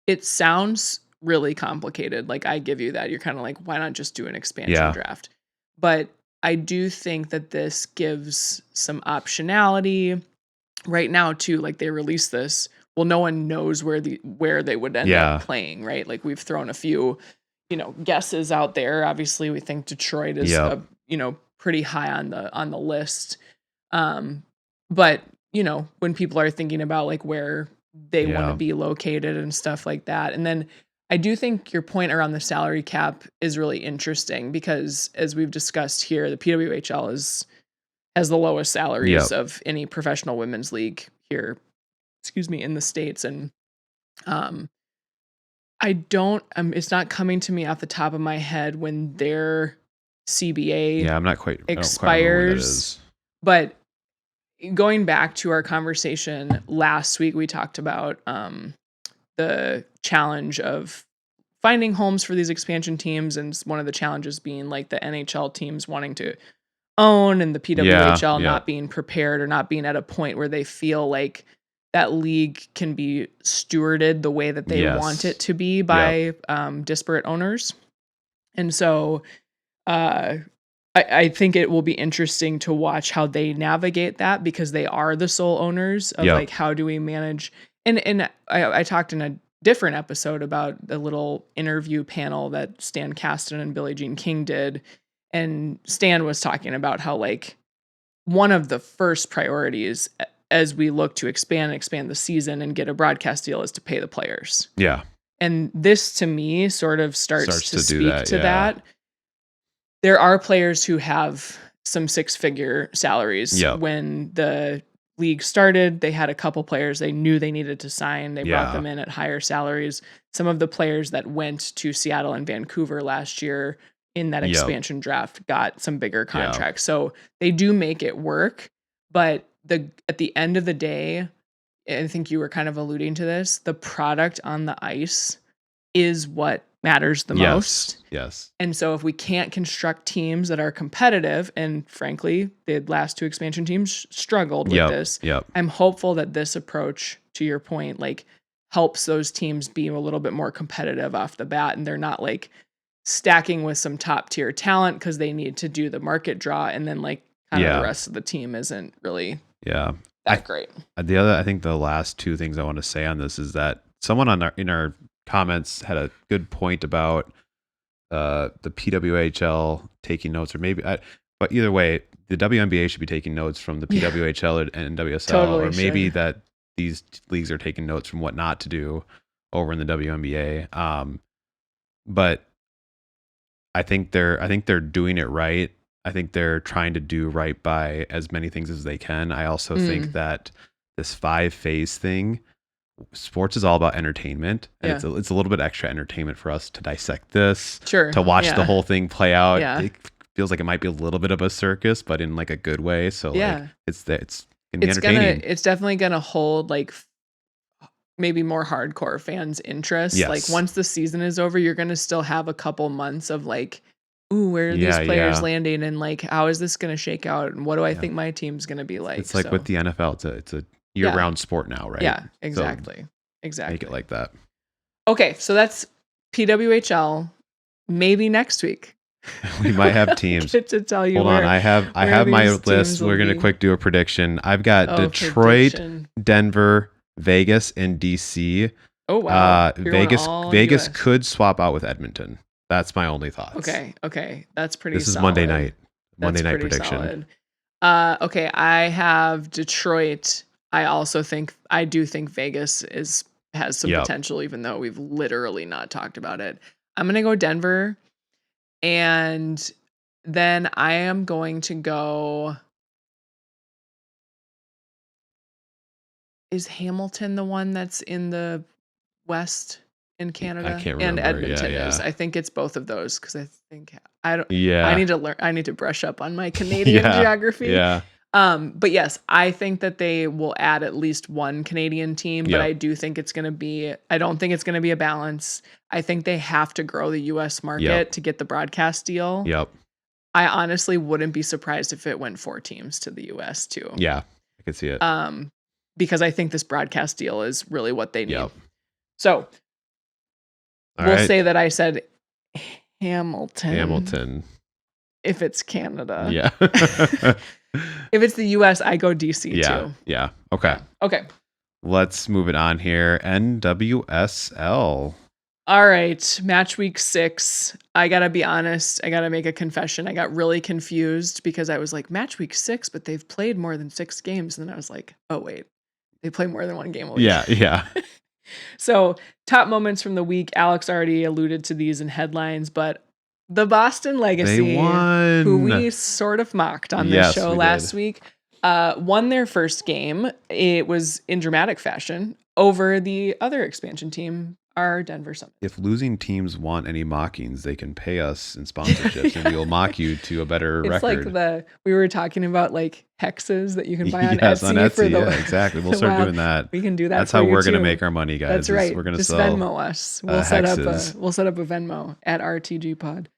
S1: It sounds really complicated. Like I give you that. You're kind of like, why not just do an expansion draft? But I do think that this gives some optionality right now too. Like they released this. Well, no one knows where they would end up playing, right? Like we've thrown a few, guesses out there. Obviously, we think Detroit is, pretty high on the list. But when people are thinking about like where they want to be located and stuff like that, and then I do think your point around the salary cap is really interesting because as we've discussed here, the PWHL has the lowest salaries of any professional women's league here. In the States. And I don't, it's not coming to me off the top of my head when their CBA
S2: I'm not quite
S1: expires. But going back to our conversation last week, we talked about the challenge of finding homes for these expansion teams. And one of the challenges being like the NHL teams wanting to own and the PWHL not being prepared or not being at a point where they feel like that league can be stewarded the way that they want it to be by disparate owners. And so I think it will be interesting to watch how they navigate that because they are the sole owners of like, how do we manage? And I talked in a different episode about the little interview panel that Stan Kasten and Billie Jean King did. And Stan was talking about how like one of the first priorities as we look to expand the season and get a broadcast deal is to pay the players.
S2: Yeah.
S1: And this to me sort of starts to speak
S2: that,
S1: to that. There are players who have some 6-figure salaries.
S2: Yep.
S1: When the league started, they had a couple players they knew they needed to sign. They brought them in at higher salaries. Some of the players that went to Seattle and Vancouver last year in that expansion draft got some bigger contracts. So they do make it work. But at the end of the day, I think you were kind of alluding to this, the product on the ice is what matters the most.
S2: Yes.
S1: And so if we can't construct teams that are competitive, and frankly, the last 2 expansion teams struggled with this, I'm hopeful that this approach, to your point, like helps those teams be a little bit more competitive off the bat, and they're not like stacking with some top tier talent because they need to do the market draw, and then like kind of the rest of the team isn't really that great.
S2: I think the last 2 things I want to say on this is that someone in our comments had a good point about the PWHL taking notes, or maybe, but either way, the WNBA should be taking notes from the PWHL and NWSL,
S1: Totally
S2: or maybe that these leagues are taking notes from what not to do over in the WNBA. But I think they're doing it right. I think they're trying to do right by as many things as they can. I also think that this 5-phase thing, sports is all about entertainment, and it's a little bit extra entertainment for us to dissect this, to watch the whole thing play out. It feels like it might be a little bit of a circus, but in like a good way. So like, it's gonna be entertaining.
S1: It's definitely gonna hold like maybe more hardcore fans' interest. Like once the season is over, you're gonna still have a couple months of like, ooh, where are these players landing, and like how is this gonna shake out, and what do I think my team's gonna be like?
S2: It's like with the NFL, it's a year-round sport now, right?
S1: Yeah, exactly.
S2: So
S1: exactly.
S2: make it like that.
S1: Okay, so that's PWHL. Maybe next week
S2: we might have teams.
S1: I get to tell you.
S2: Hold on, I have my list. We're gonna quick do a prediction. I've got Detroit, Denver, Vegas, and DC.
S1: Oh wow!
S2: Vegas could swap out with Edmonton. That's my only thoughts.
S1: Okay, that's pretty.
S2: This is
S1: solid.
S2: Monday night. Monday night prediction.
S1: Solid. Okay, I have Detroit. I do think Vegas has some potential, even though we've literally not talked about it. I'm gonna go Denver, and then I am going to go. Is Hamilton the one that's in the West in Canada?
S2: I can't remember.
S1: And Edmonton is. I think it's both of those because I think I don't.
S2: Yeah.
S1: I need to learn. I need to brush up on my Canadian geography.
S2: Yeah.
S1: But yes, I think that they will add at least one Canadian team, but I do think it's going to be, I don't think it's going to be a balance. I think they have to grow the US market to get the broadcast deal.
S2: Yep.
S1: I honestly wouldn't be surprised if it went 4 teams to the US too.
S2: Yeah, I could see it.
S1: Because I think this broadcast deal is really what they need.
S2: Yep.
S1: So we'll say that I said Hamilton. If it's Canada.
S2: Yeah.
S1: If it's the US, I go DC too.
S2: Yeah. Okay. Let's move it on here. NWSL.
S1: All right. Match week 6. I got to be honest. I got to make a confession. I got really confused because I was like, match week 6, but they've played more than 6 games. And then I was like, oh, wait. They play more than 1 game a week.
S2: Yeah.
S1: So top moments from the week. Alex already alluded to these in headlines, but the Boston Legacy, who we sort of mocked on this show last week, won their first game. It was in dramatic fashion over the other expansion team, our Denver Summit.
S2: If losing teams want any mockings, they can pay us in sponsorships and we will mock you to a better record.
S1: It's like we were talking about like hexes that you can buy on Etsy.
S2: On Etsy.
S1: For the,
S2: exactly. We'll start doing that.
S1: We can do that.
S2: That's how we're going to make our money, guys.
S1: That's right.
S2: We're going to
S1: just
S2: sell
S1: Venmo us. We'll set up a Venmo at RTG Pod.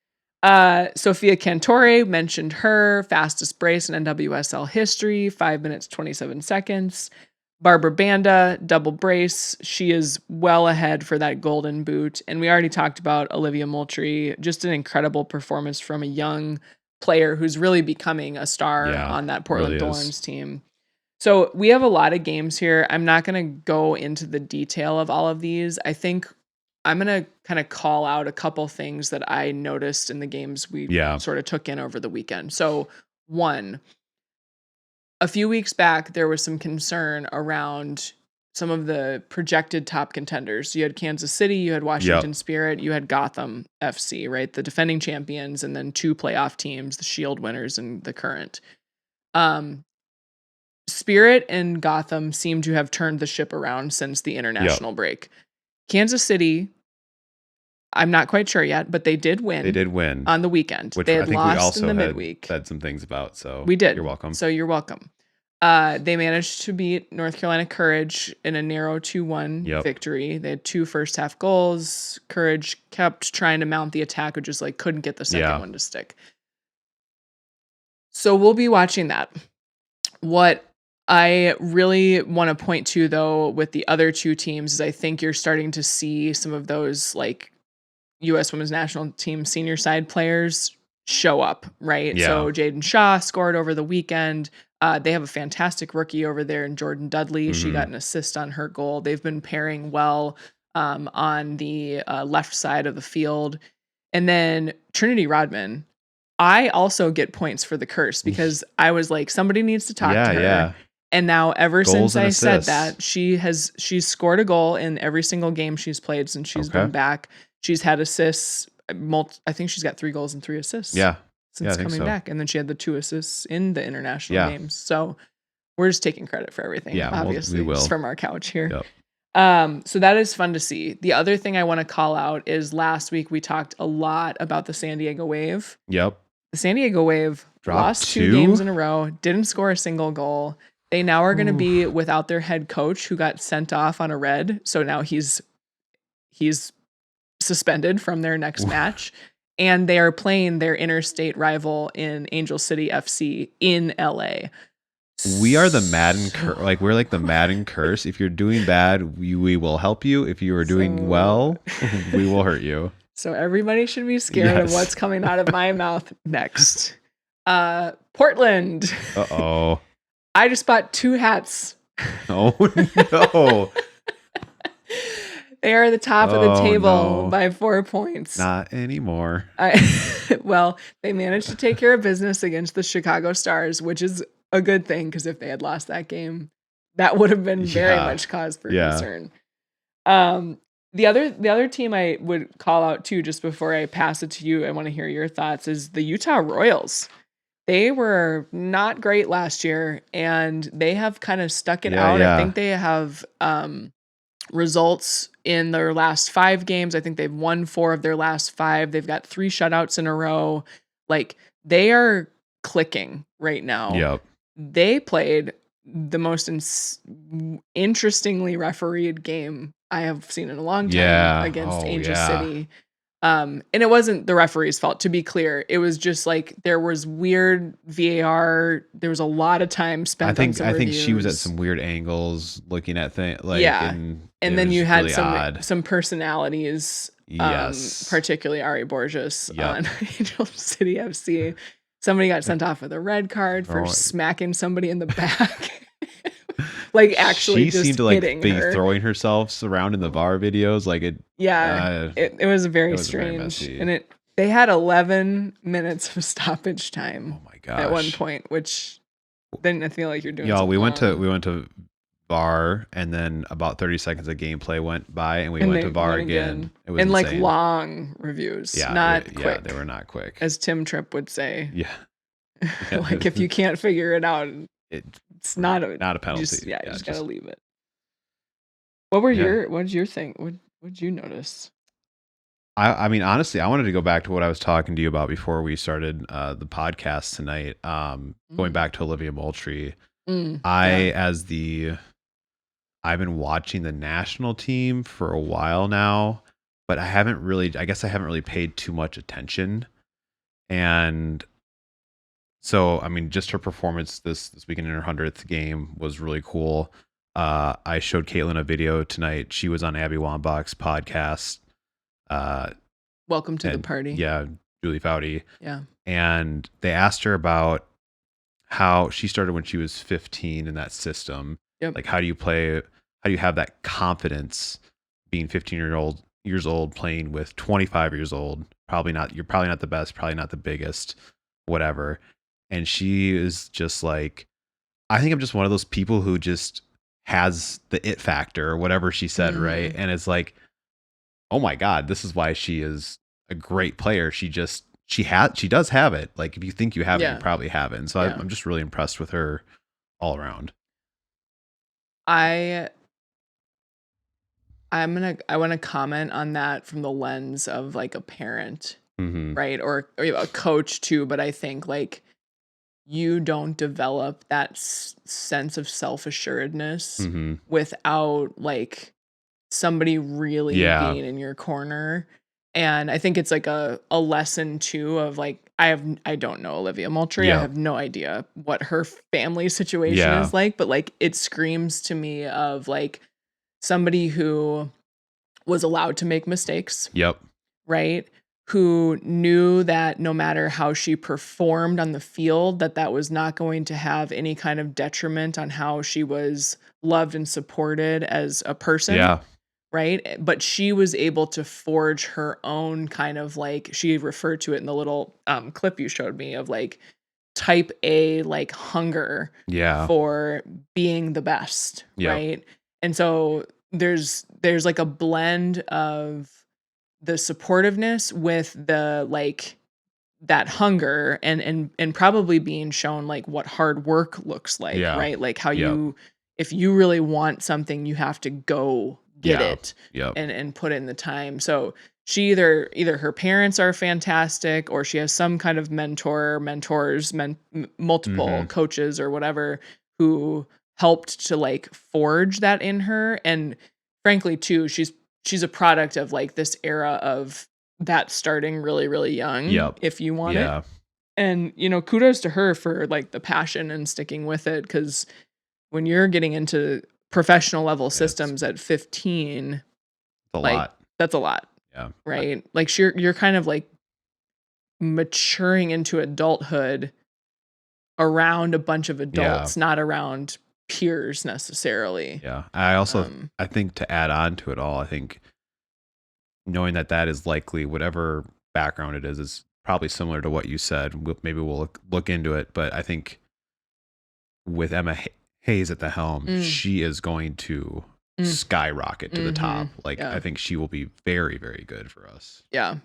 S1: Sophia Cantore, mentioned her, fastest brace in NWSL history, 5 minutes, 27 seconds. Barbara Banda, double brace. She is well ahead for that golden boot. And we already talked about Olivia Moultrie, just an incredible performance from a young player who's really becoming a star on that Portland Thorns team. So we have a lot of games here. I'm not going to go into the detail of all of these. I think I'm going to kind of call out a couple things that I noticed in the games we sort of took in over the weekend. So, one, a few weeks back, there was some concern around some of the projected top contenders. You had Kansas City, you had Washington Spirit, you had Gotham FC, right? The defending champions, and then 2 playoff teams, the Shield winners and the current. Spirit and Gotham seem to have turned the ship around since the international break. Kansas City, I'm not quite sure yet, but they did win.
S2: They did win
S1: on the weekend.
S2: Which
S1: they had
S2: I think
S1: lost
S2: we also
S1: in the
S2: had
S1: midweek.
S2: Said some things about. So
S1: we did.
S2: You're welcome.
S1: So you're welcome. They managed to beat North Carolina Courage in a narrow 2-1 victory. They had 2 first half goals. Courage kept trying to mount the attack, but just like couldn't get the second one to stick. So we'll be watching that. What I really want to point to, though, with the other 2 teams is I think you're starting to see some of those like U.S. Women's National Team senior side players show up, right?
S2: Yeah.
S1: So Jaden Shaw scored over the weekend. They have a fantastic rookie over there in Jordan Dudley. She got an assist on her goal. They've been pairing well on the left side of the field. And then Trinity Rodman. I also get points for the curse because I was like, somebody needs to talk to her. Yeah. And now ever
S2: Goals
S1: since
S2: and
S1: I said
S2: assists.
S1: that, she's scored a goal in every single game she's played since she's been back. She's had assists. I think she's got 3 goals and 3 assists. Since coming back. And then she had the 2 assists in the international games. So we're just taking credit for everything. Obviously, we will. Just from our couch here. So that is fun to see. The other thing I want to call out is last week we talked a lot about the San Diego Wave. The San Diego Wave lost 2 games in a row, didn't score a single goal. They now are going to be without their head coach who got sent off on a red. So now he's suspended from their next match. And they are playing their interstate rival in Angel City FC in LA.
S2: We are the Madden curse. We're like the Madden curse. If you're doing bad, we will help you. If you are doing well, we will hurt you.
S1: So everybody should be scared of what's coming out of my mouth next. Portland.
S2: Uh-oh.
S1: I just bought 2 hats.
S2: Oh, no.
S1: They are the top of the table by 4 points.
S2: Not anymore.
S1: Well, they managed to take care of business against the Chicago Stars, which is a good thing because if they had lost that game, that would have been very much cause for concern. The other team I would call out too, just before I pass it to you, I want to hear your thoughts, is the Utah Royals. They were not great last year, and they have kind of stuck it out. I think they have results in their last 5 games. I think they've won 4 of their last 5. They've got 3 shutouts in a row. Like, they are clicking right now. They played the most interestingly refereed game I have seen in a long time against Angel City. And it wasn't the referee's fault, to be clear. It was just like there was weird VAR. There was a lot of time spent. I think
S2: she was at some weird angels looking at things.
S1: And then you had really some personalities. Particularly Ari Borges on Angel City FC. Somebody got sent off with a red card for smacking somebody in the back. Actually,
S2: she
S1: just
S2: seemed to be
S1: her.
S2: throwing herself around in the VAR videos.
S1: It was very strange, and they had 11 minutes of stoppage time.
S2: Oh my gosh!
S1: At one point, which then I feel like you're doing.
S2: We went to VAR, and then about 30 seconds of gameplay went by, and we went to VAR again. It was insane.
S1: Long reviews, not quick.
S2: Yeah, they were not quick,
S1: as Tim Tripp would say.
S2: Yeah.
S1: If you can't figure it out. It's not a penalty. You just gotta leave it. What did your thing? What did you notice?
S2: I mean, honestly, I wanted to go back to what I was talking to you about before we started the podcast tonight. Going back to Olivia Moultrie. I've been watching the national team for a while now, but I haven't really paid too much attention. And so, I mean, just her performance this weekend in her 100th game was really cool. I showed Caitlin a video tonight. She was on Abby Wambach's podcast.
S1: Welcome to the party.
S2: Yeah, Julie Foudy.
S1: Yeah.
S2: And they asked her about how she started when she was 15 in that system.
S1: Yep.
S2: Like, how do you have that confidence being 15-year-old, years old playing with 25 years old. You're probably not the best, probably not the biggest, whatever. And she is just like, I think I'm just one of those people who just has the it factor or whatever she said, right? And it's like, oh my God, this is why she is a great player. She does have it. Like if you think you have it, you probably have it. And so I'm just really impressed with her all around.
S1: I want to comment on that from the lens of like a parent, right? Or a coach too, but I think like you don't develop that sense of self-assuredness without like somebody really being in your corner. And I think it's like a lesson too of like I don't know Olivia Moultrie. I have no idea what her family situation is like, but like it screams to me of like somebody who was allowed to make mistakes. Right? Who knew that no matter how she performed on the field, that was not going to have any kind of detriment on how she was loved and supported as a person. Right? But she was able to forge her own kind of like, she referred to it in the little clip you showed me of like type A, like hunger for being the best. Right? And so there's like a blend of the supportiveness with the like that hunger and probably being shown like what hard work looks like, right? Like how you, if you really want something, you have to go get it and put in the time. So she either her parents are fantastic or she has some kind of mentors, multiple coaches or whatever who helped to like forge that in her. And frankly too, she's a product of like this era of that starting really, really young, if you want it. And, you know, kudos to her for like the passion and sticking with it. Cause when you're getting into professional level systems at 15, that's a lot. Right. Like you're kind of like maturing into adulthood around a bunch of adults, not around peers necessarily.
S2: I also, I think to add on to it all, I think knowing that is likely whatever background it is probably similar to what you said. Maybe we'll look into it, but I think with Emma Hayes at the helm, she is going to skyrocket to the top. Like I think she will be very, very good for us.
S1: Yeah.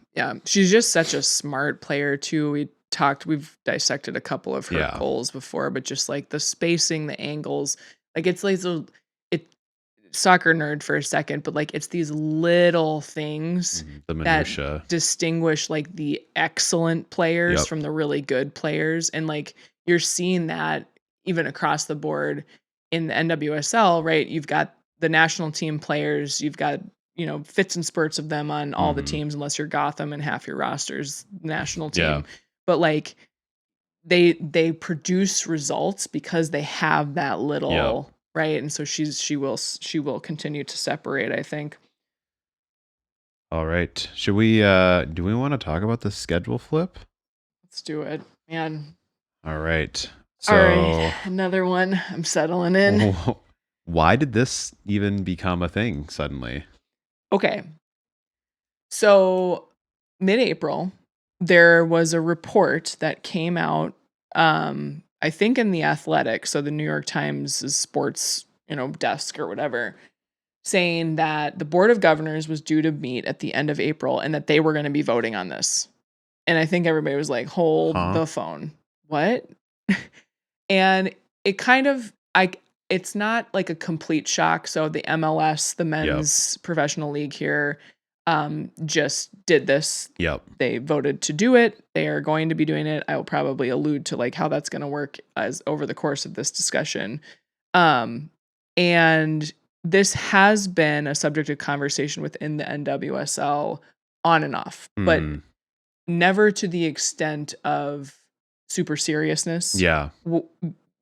S1: She's just such a smart player too. We've dissected a couple of her goals before, but just like the spacing, the angles, like it's like soccer nerd for a second, but like it's these little things
S2: the minutia
S1: that distinguish like the excellent players from the really good players. And like you're seeing that even across the board in the NWSL, right? You've got the national team players, you've got, you know, fits and spurts of them on all the teams, unless you're Gotham and half your roster's national team. But like they produce results because they have that little right. And so she will continue to separate, I think.
S2: All right. Should we do we want to talk about the schedule flip?
S1: Let's do it, man.
S2: All right. So
S1: all right, another one. I'm settling in.
S2: Why did this even become a thing suddenly?
S1: Okay. So mid-April, there was a report that came out, I think in The Athletic, so the New York Times sports, you know, desk or whatever, saying that the Board of Governors was due to meet at the end of April and that they were going to be voting on this. And I think everybody was like, hold the phone. What? And it kind of, it's not like a complete shock. So the MLS, the men's professional league here, just did this. They voted to do it. They are going to be doing it. I will probably allude to like how that's going to work as over the course of this discussion. And this has been a subject of conversation within the NWSL on and off, but never to the extent of super seriousness.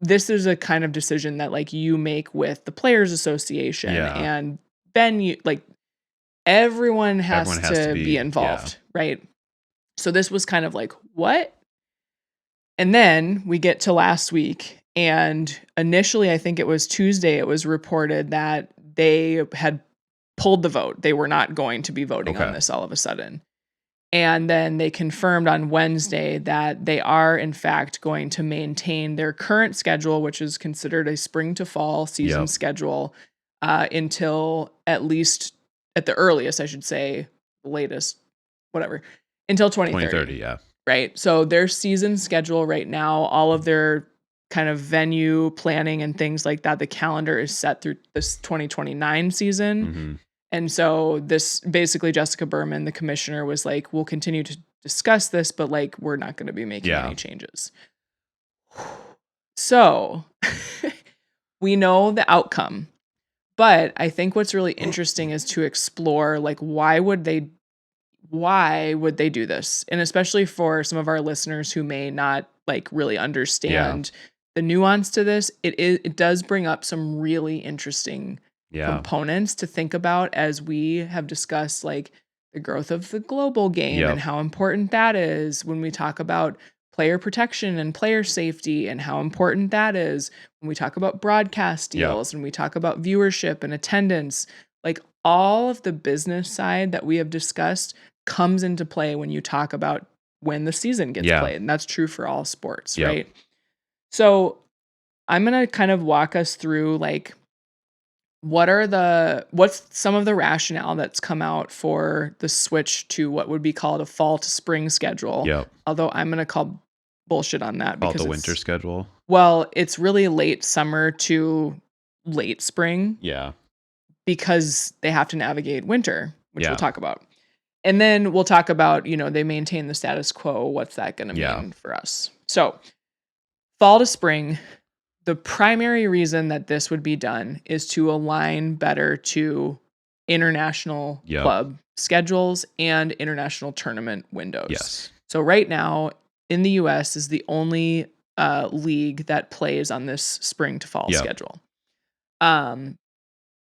S1: This is a kind of decision that like you make with the Players Association and then you like everyone has to be involved, right? So this was kind of like, what? And then we get to last week, and initially I think it was Tuesday, it was reported that they had pulled the vote. They were not going to be voting on this all of a sudden. And then they confirmed on Wednesday that they are, in fact, going to maintain their current schedule, which is considered a spring to fall season schedule, until at least, at the earliest, I should say, latest, whatever, until 2030.
S2: Yeah.
S1: Right? So their season schedule right now, all of their kind of venue planning and things like that, the calendar is set through this 2029 season.
S2: Mm-hmm.
S1: And so this basically Jessica Berman, the commissioner, was like, we'll continue to discuss this, but like, we're not going to be making any changes. So we know the outcome, but I think what's really interesting is to explore, like, why would they do this? And especially for some of our listeners who may not like really understand the nuance to this, it does bring up some really interesting components to think about, as we have discussed, like the growth of the global game and how important that is when we talk about player protection and player safety, and how important that is when we talk about broadcast deals and we talk about viewership and attendance. Like, all of the business side that we have discussed comes into play when you talk about when the season gets played. And that's true for all sports, right? So I'm going to kind of walk us through, like, what's some of the rationale that's come out for the switch to what would be called a fall to spring schedule. Although I'm going to call bullshit on that, because
S2: the winter schedule.
S1: Well, it's really late summer to late spring. Because they have to navigate winter, which we'll talk about. And then we'll talk about, they maintain the status quo. What's that going to mean for us? So fall to spring, the primary reason that this would be done is to align better to international club schedules and international tournament windows. So right now in the US is the only league that plays on this spring to fall schedule.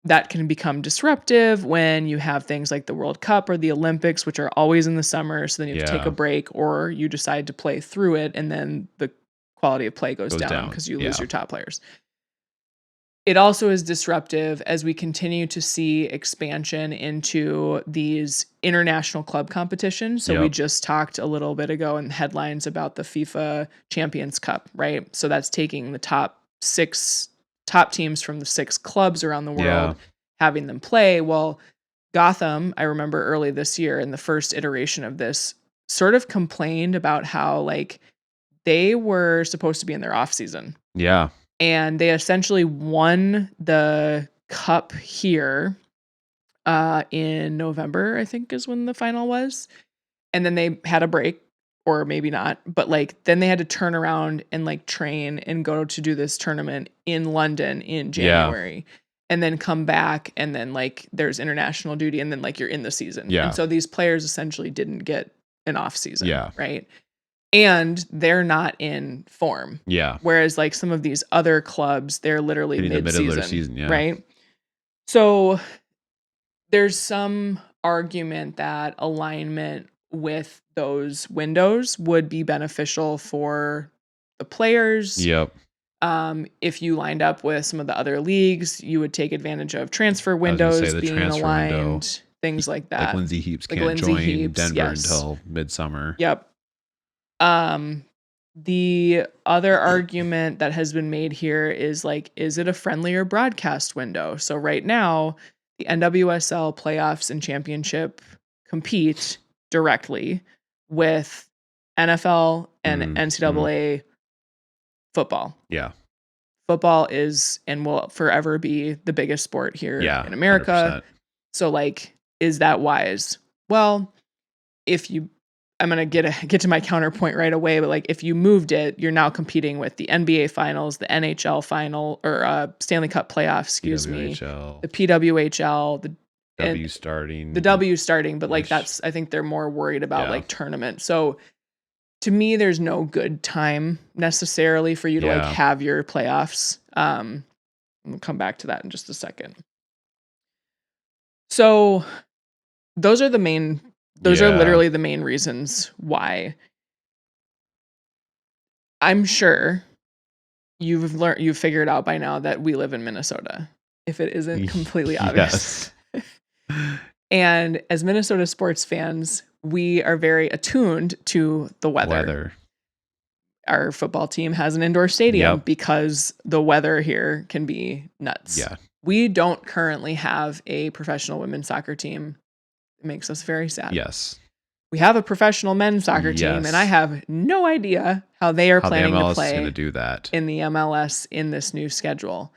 S1: That can become disruptive when you have things like the World Cup or the Olympics, which are always in the summer. So then you have to take a break, or you decide to play through it, and then the quality of play goes down because you lose your top players. It also is disruptive as we continue to see expansion into these international club competitions. So we just talked a little bit ago in headlines about the FIFA Champions Cup, right? So that's taking the top teams from the 6 clubs around the world, having them play. Well, Gotham, I remember early this year in the first iteration of this, sort of complained about how, like, they were supposed to be in their off season. And they essentially won the cup here in November, I think is when the final was. And then they had a break, or maybe not, but like then they had to turn around and like train and go to do this tournament in London in January, and then come back, and then like there's international duty, and then like you're in the season. And so these players essentially didn't get an off season, right? And they're not in form. Whereas like some of these other clubs, they're literally mid-season, right? So there's some argument that alignment with those windows would be beneficial for the players. If you lined up with some of the other leagues, you would take advantage of transfer windows being aligned, things like that.
S2: Like Lindsay Heaps can't join Denver until midsummer.
S1: The other argument that has been made here is like, is it a friendlier broadcast window? So right now, the NWSL playoffs and championship compete directly with NFL and NCAA football. Football is and will forever be the biggest sport here in America. 100%. So like, is that wise? Well, I'm going to get to my counterpoint right away, but like if you moved it, you're now competing with the NBA finals, the NHL final, or Stanley Cup playoffs, the PWHL, the W starting, but like that's, I think they're more worried about like tournament. So to me, there's no good time necessarily for you to like have your playoffs. We'll come back to that in just a second. So those are literally the main reasons why. I'm sure you've figured out by now that we live in Minnesota, if it isn't completely obvious. And as Minnesota sports fans, we are very attuned to the weather. Our football team has an indoor stadium because the weather here can be nuts.
S2: Yeah.
S1: We don't currently have a professional women's soccer team. It makes us very sad.
S2: Yes.
S1: We have a professional men's soccer team, and I have no idea how they are planning to play
S2: is going to do that
S1: in the MLS in this new schedule.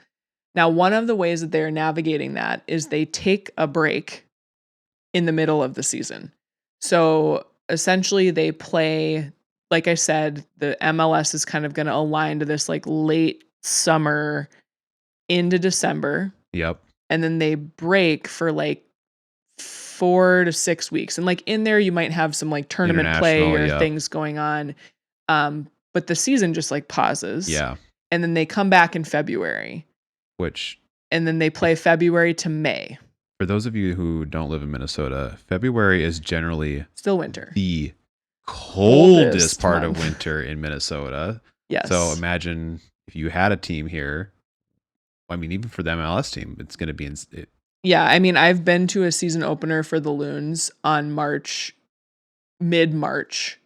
S1: Now, one of the ways that they're navigating that is they take a break in the middle of the season. So essentially they play, like I said, the MLS is kind of going to align to this like late summer into December.
S2: Yep.
S1: And then they break for like 4 to 6 weeks. And like in there, you might have some like tournament play or things going on. But the season just like pauses.
S2: Yeah.
S1: And then they come back in February. And then they play February to May.
S2: For those of you who don't live in Minnesota, February is generally
S1: still winter.
S2: The coldest part of winter in Minnesota.
S1: Yes.
S2: So imagine if you had a team here. I mean, even for the MLS team, it's going to be
S1: Yeah, I mean, I've been to a season opener for the Loons on mid-March,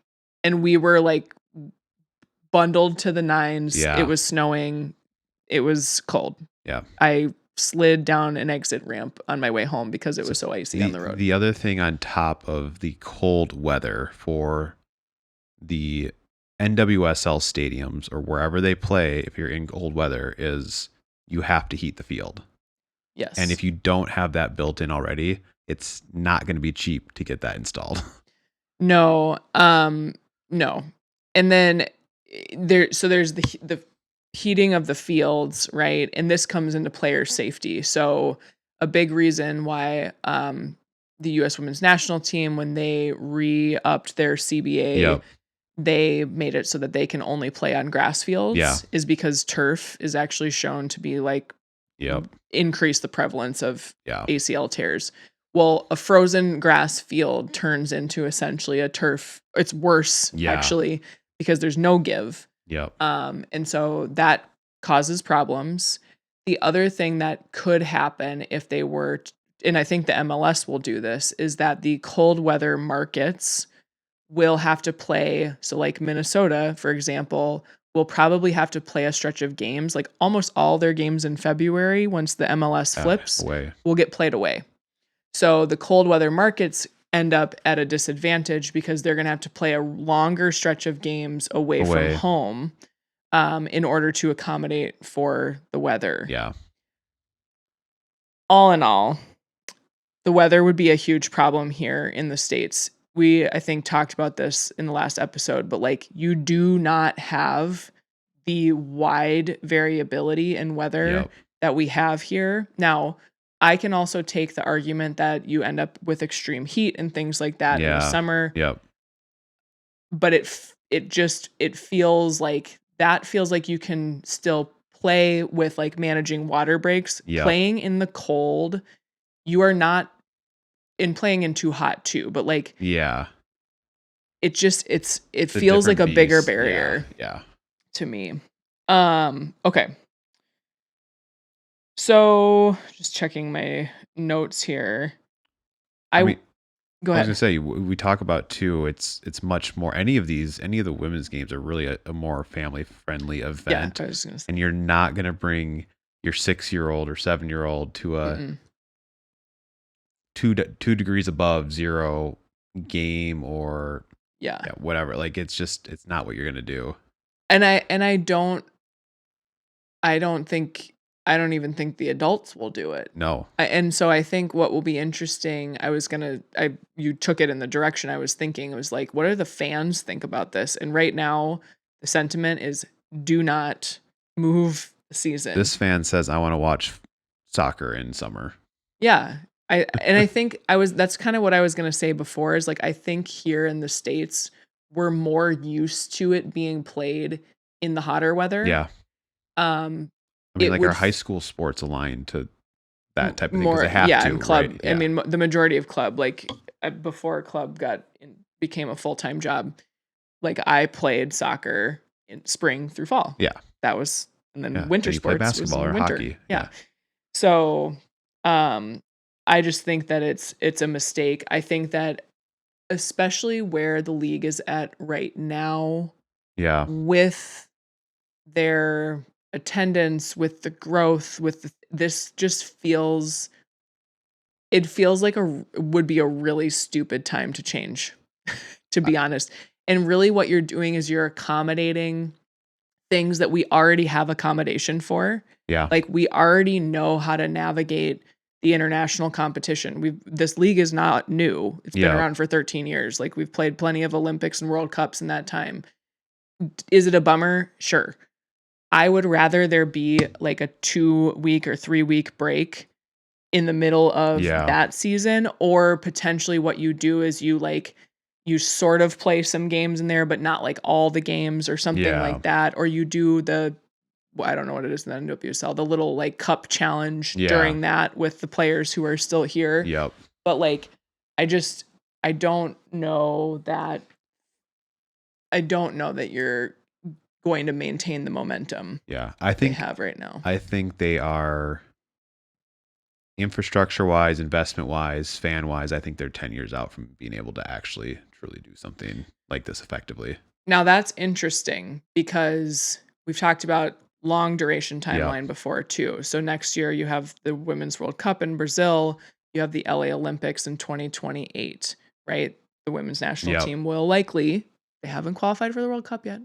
S1: and we were like bundled to the nines.
S2: Yeah.
S1: It was snowing. It was cold.
S2: Yeah.
S1: I slid down an exit ramp on my way home because it was so icy on the road.
S2: The other thing on top of the cold weather for the NWSL stadiums or wherever they play, if you're in cold weather, is you have to heat the field.
S1: Yes.
S2: And if you don't have that built in already, it's not going to be cheap to get that installed.
S1: No. No. And then there's the heating of the fields, right? And this comes into player safety. So a big reason why the U.S. women's national team, when they re-upped their CBA, they made it so that they can only play on grass fields, is because turf is actually shown to be like increase the prevalence of ACL tears. Well, a frozen grass field turns into essentially a turf. It's worse actually because there's no give. And so that causes problems. The other thing that could happen if they were, and I think the MLS will do this, is that the cold weather markets will have to play. So like Minnesota, for example, will probably have to play a stretch of games. Like almost all their games in February, once the MLS flips, will get played away. So the cold weather markets end up at a disadvantage because they're going to have to play a longer stretch of games away. From home in order to accommodate for the weather.
S2: Yeah.
S1: All in all, the weather would be a huge problem here in the States. We, I think, talked about this in the last episode, but like you do not have the wide variability in weather that we have here. Now, I can also take the argument that you end up with extreme heat and things like that in the summer. But it feels like you can still play with like managing water breaks. Playing in the cold, you are not playing in too hot too, but like it feels like a bigger barrier to me. Okay. So just checking my notes here.
S2: I mean,
S1: go ahead.
S2: I was gonna say we talk about too. It's much more. Any of the women's games are really a more family friendly event.
S1: I was gonna say.
S2: And you're not gonna bring your 6-year-old or 7-year-old to a 2 degrees above zero game or whatever. Like it's not what you're gonna do.
S1: And I don't even think the adults will do it.
S2: No.
S1: And so I think what will be interesting, you took it in the direction I was thinking. It was like, what do the fans think about this? And right now, the sentiment is do not move the season.
S2: This fan says, I want to watch soccer in summer.
S1: Yeah. I think that's kind of what I was going to say before is like, I think here in the States, we're more used to it being played in the hotter weather.
S2: Yeah. I mean, like our high school sports align to that type of thing because they have to.
S1: And club.
S2: Right? Yeah.
S1: I mean, the majority of club, like before club became a full-time job, like I played soccer in spring through fall.
S2: Yeah,
S1: that was, and then winter sports,
S2: basketball or
S1: winter.
S2: hockey.
S1: Yeah. So, I just think that it's a mistake. I think that especially where the league is at right now
S2: Yeah.
S1: with their attendance, with the growth, with this just feels it feels like would be a really stupid time to change, to
S2: I
S1: be honest. And really what you're doing is you're accommodating things that we already have accommodation for.
S2: Yeah.
S1: Like, we already know how to navigate the international competition. This league is not new. It's been
S2: Yeah.
S1: around for 13 years. Like, we've played plenty of Olympics and World Cups in that time. Is it a bummer? Sure. I would rather there be like a 2-week or 3-week break in the middle of
S2: Yeah.
S1: that season, or potentially what you do is you sort of play some games in there, but not like all the games or something
S2: Yeah.
S1: like that, or you do I don't know what it is in the NWSL, the little like cup challenge
S2: Yeah.
S1: during that with the players who are still here.
S2: Yep.
S1: But like, I don't know that you're going to maintain the momentum
S2: Yeah.
S1: they have right now.
S2: I think they are infrastructure wise, investment wise, fan wise. I think they're 10 years out from being able to actually truly do something like this effectively.
S1: Now that's interesting because we've talked about long duration timeline before too. So next year you have the Women's World Cup in Brazil, you have the LA Olympics in 2028, right? The women's national team will likely, they haven't qualified for the World Cup yet.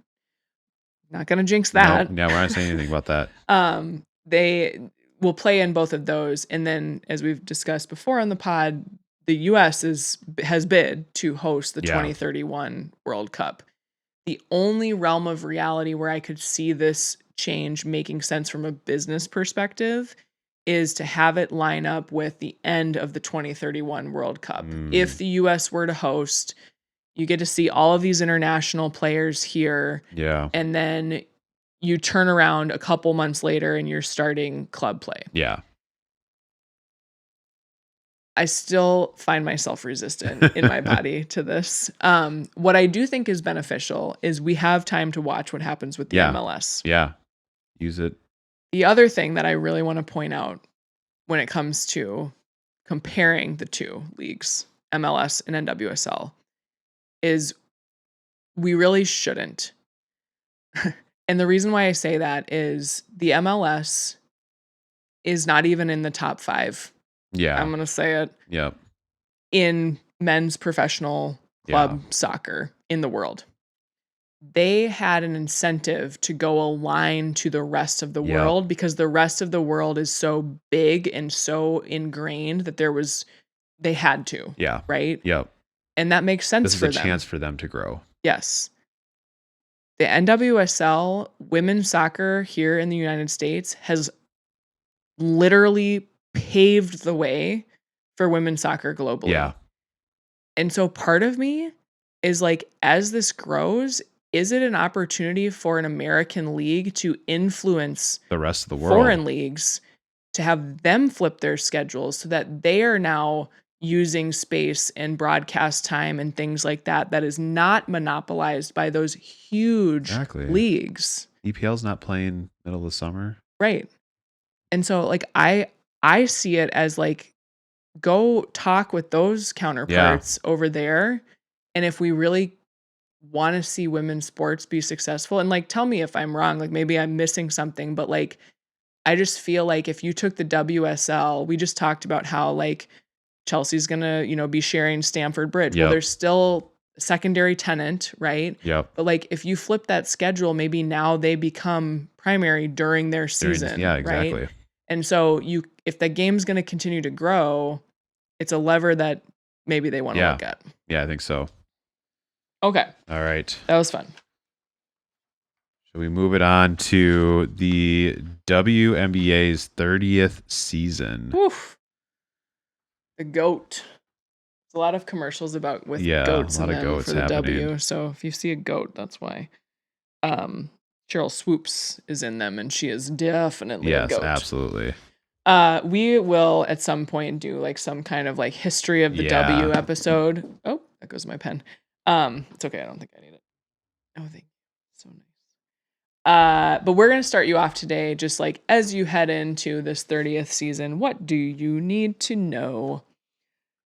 S1: Not going to jinx that.
S2: No, we're not saying anything about that.
S1: They will play in both of those, and then as we've discussed before on the pod, the US has bid to host the 2031 World Cup. The only realm of reality where I could see this change making sense from a business perspective is to have it line up with the end of the 2031 World Cup. If the US were to host, you get to see all of these international players here.
S2: Yeah.
S1: And then you turn around a couple months later and you're starting club play.
S2: Yeah.
S1: I still find myself resistant in my body to this. What I do think is beneficial is we have time to watch what happens with the MLS.
S2: Yeah. Use it.
S1: The other thing that I really want to point out when it comes to comparing the two leagues, MLS and NWSL, is we really shouldn't. And the reason why I say that is the MLS is not even in the top 5.
S2: Yeah.
S1: I'm going to say it.
S2: Yep.
S1: In men's professional club soccer in the world. They had an incentive to go align to the rest of the world because the rest of the world is so big and so ingrained that they had to.
S2: Yeah.
S1: Right?
S2: Yep.
S1: And that makes sense for them.
S2: This is a chance for them to grow.
S1: Yes. The NWSL women's soccer here in the United States has literally paved the way for women's soccer globally.
S2: Yeah.
S1: And so part of me is like, as this grows, is it an opportunity for an American league to influence
S2: the rest of the world,
S1: foreign leagues, to have them flip their schedules so that they are now using space and broadcast time and things like that is not monopolized by those huge leagues.
S2: EPL's not playing middle of the summer.
S1: Right. And so like I see it as like, go talk with those counterparts over there. And if we really want to see women's sports be successful, and like, tell me if I'm wrong, like maybe I'm missing something, but like, I just feel like if you took the WSL, we just talked about how like Chelsea's going to, be sharing Stamford Bridge. Well, there's still a secondary tenant, right?
S2: Yep.
S1: But like, if you flip that schedule, maybe now they become primary during their season.
S2: Yeah, exactly.
S1: Right? And so if the game's going to continue to grow, it's a lever that maybe they want to look at.
S2: Yeah, I think so.
S1: Okay.
S2: All right.
S1: That was fun.
S2: Should we move it on to the WNBA's 30th season?
S1: Oof. The GOAT. There's a lot of commercials with goats in them for the W. So if you see a goat, that's why. Cheryl Swoops is in them, and she is definitely a goat.
S2: Yes, absolutely.
S1: We will at some point do like some kind of like history of the W episode. Oh, that goes my pen. It's okay. I don't think I need it. Oh, thank you. So But we're going to start you off today, just like as you head into this 30th season, what do you need to know?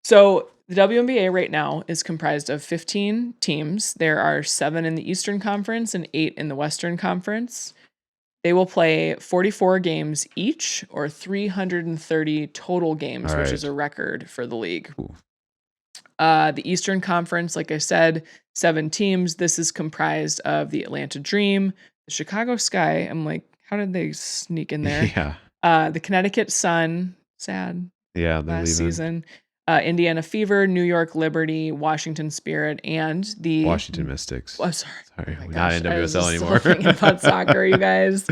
S1: So the WNBA right now is comprised of 15 teams. There are 7 in the Eastern Conference and 8 in the Western Conference. They will play 44 games each, or 330 total games, which is a record for the league. The Eastern Conference, like I said, 7 teams. This is comprised of the Atlanta Dream, the Chicago Sky. I'm like, how did they sneak in there?
S2: Yeah.
S1: The Connecticut Sun, sad.
S2: Yeah,
S1: last season. Indiana Fever, New York Liberty, Washington Spirit, and the
S2: Washington Mystics.
S1: Oh, sorry,
S2: we're not NWSL anymore.
S1: I was thinking about soccer, you guys.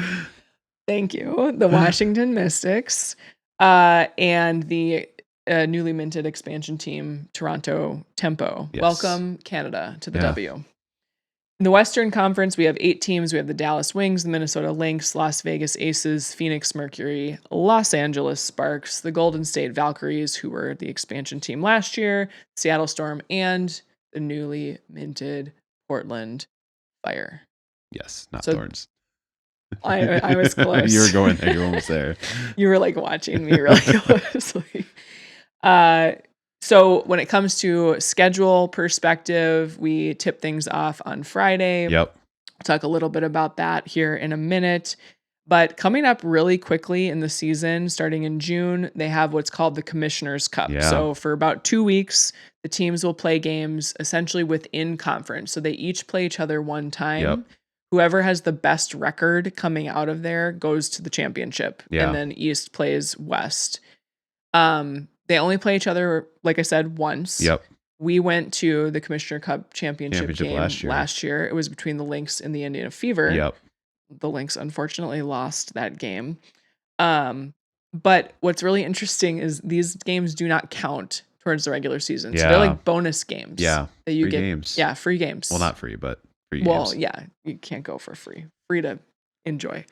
S1: Thank you. The Washington Mystics, and the newly minted expansion team, Toronto Tempo. Yes. Welcome, Canada, to the W. In the Western Conference, we have 8 teams. We have the Dallas Wings, the Minnesota Lynx, Las Vegas Aces, Phoenix Mercury, Los Angeles Sparks, the Golden State Valkyries, who were the expansion team last year, Seattle Storm, and the newly minted Portland Fire.
S2: Yes, not Thorns.
S1: I was close.
S2: You were going there. You were almost there.
S1: You were like watching me really closely. So when it comes to schedule perspective, we tip things off on Friday.
S2: Yep.
S1: We'll talk a little bit about that here in a minute. But coming up really quickly in the season, starting in June, they have what's called the Commissioner's Cup. Yeah. So for about 2 weeks, the teams will play games essentially within conference. So they each play each other one time. Yep. Whoever has the best record coming out of there goes to the championship. Yeah. And then East plays West. They only play each other, like I said, once.
S2: Yep.
S1: We went to the Commissioner Cup championship game last year. It was between the Lynx and the Indiana Fever.
S2: Yep.
S1: The Lynx unfortunately lost that game. But what's really interesting is these games do not count towards the regular season. Yeah. So they're like bonus games.
S2: Yeah.
S1: That you
S2: free
S1: get.
S2: Games.
S1: Yeah, free games.
S2: Well, not free, but free games.
S1: Well, yeah, you can't go for free. Free to enjoy.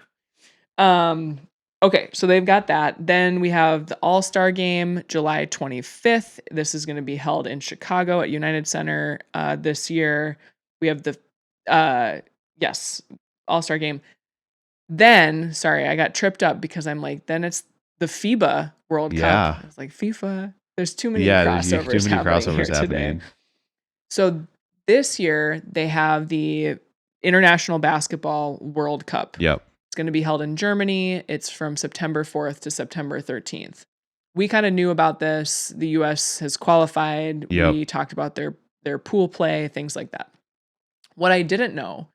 S1: Okay, so they've got that. Then we have the All-Star Game, July 25th. This is going to be held in Chicago at United Center this year. We have the, All-Star Game. Then, sorry, I got tripped up because I'm like, then it's the FIBA World Cup. I was like, FIFA? There's too many crossovers happening here today. So this year, they have the International Basketball World Cup.
S2: Yep.
S1: It's going to be held in Germany. It's from September 4th to September 13th. We kind of knew about this. The U.S. has qualified. Yep. We talked about their pool play, things like that. What I didn't know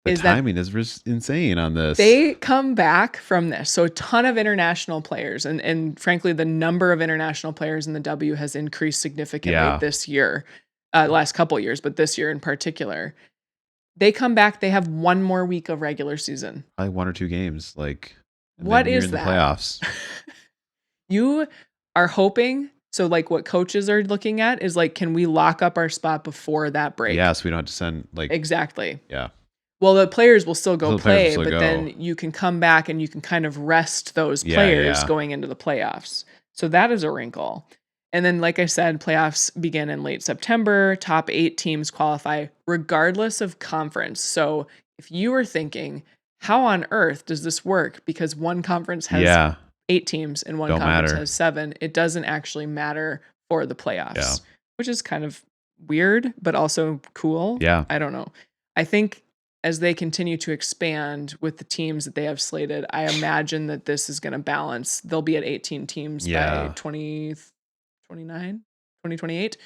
S1: is that the
S2: timing is insane on this.
S1: They come back from this. So a ton of international players. And frankly, the number of international players in the W has increased significantly this year, last couple years, but this year in particular. They come back. They have one more week of regular season.
S2: Probably 1 or 2 games. Like,
S1: what is
S2: that? The playoffs.
S1: You are hoping. So, like, what coaches are looking at is like, can we lock up our spot before that break?
S2: Yeah, so we don't have to send
S1: exactly.
S2: Yeah.
S1: Well, the players will still go play, but then you can come back and you can kind of rest those players going into the playoffs. So that is a wrinkle. And then, like I said, playoffs begin in late September. Top 8 teams qualify regardless of conference. So if you were thinking, how on earth does this work? Because one conference has 8 teams and one conference has 7. It doesn't actually matter for the playoffs, which is kind of weird, but also cool.
S2: Yeah.
S1: I don't know. I think as they continue to expand with the teams that they have slated, I imagine that this is going to balance. They'll be at 18 teams by 2028,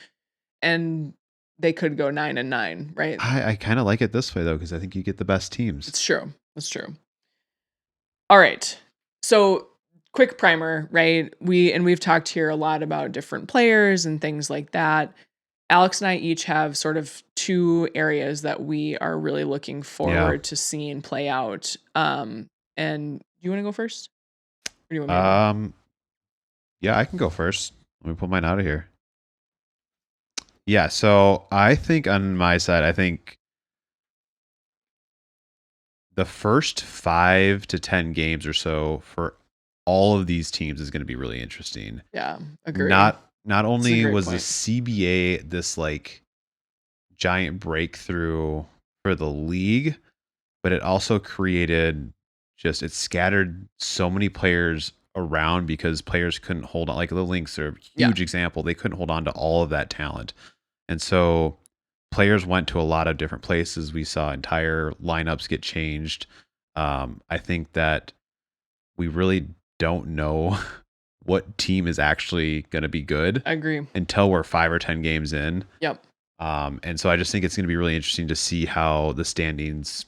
S1: and they could go 9-9, right?
S2: I kind of like it this way though, because I think you get the best teams.
S1: It's true. That's true. All right. So quick primer, right? We've talked here a lot about different players and things like that. Alex and I each have sort of 2 areas that we are really looking forward to seeing play out. And do you want to go first? Or do you want me to
S2: yeah, I can go first. Let me pull mine out of here. Yeah, so I think on my side, I think the first 5 to 10 games or so for all of these teams is going to be really interesting.
S1: Yeah, agree.
S2: Not only was the CBA this like giant breakthrough for the league, but it also created it scattered so many players around because players couldn't hold on. Like the Lynx are a
S1: Yeah.
S2: huge example. They couldn't hold on to all of that talent. And so players went to a lot of different places. We saw entire lineups get changed. I think that we really don't know what team is actually going to be good
S1: I agree.
S2: until we're 5 or 10 games in.
S1: Yep.
S2: And so I just think it's going to be really interesting to see how the standings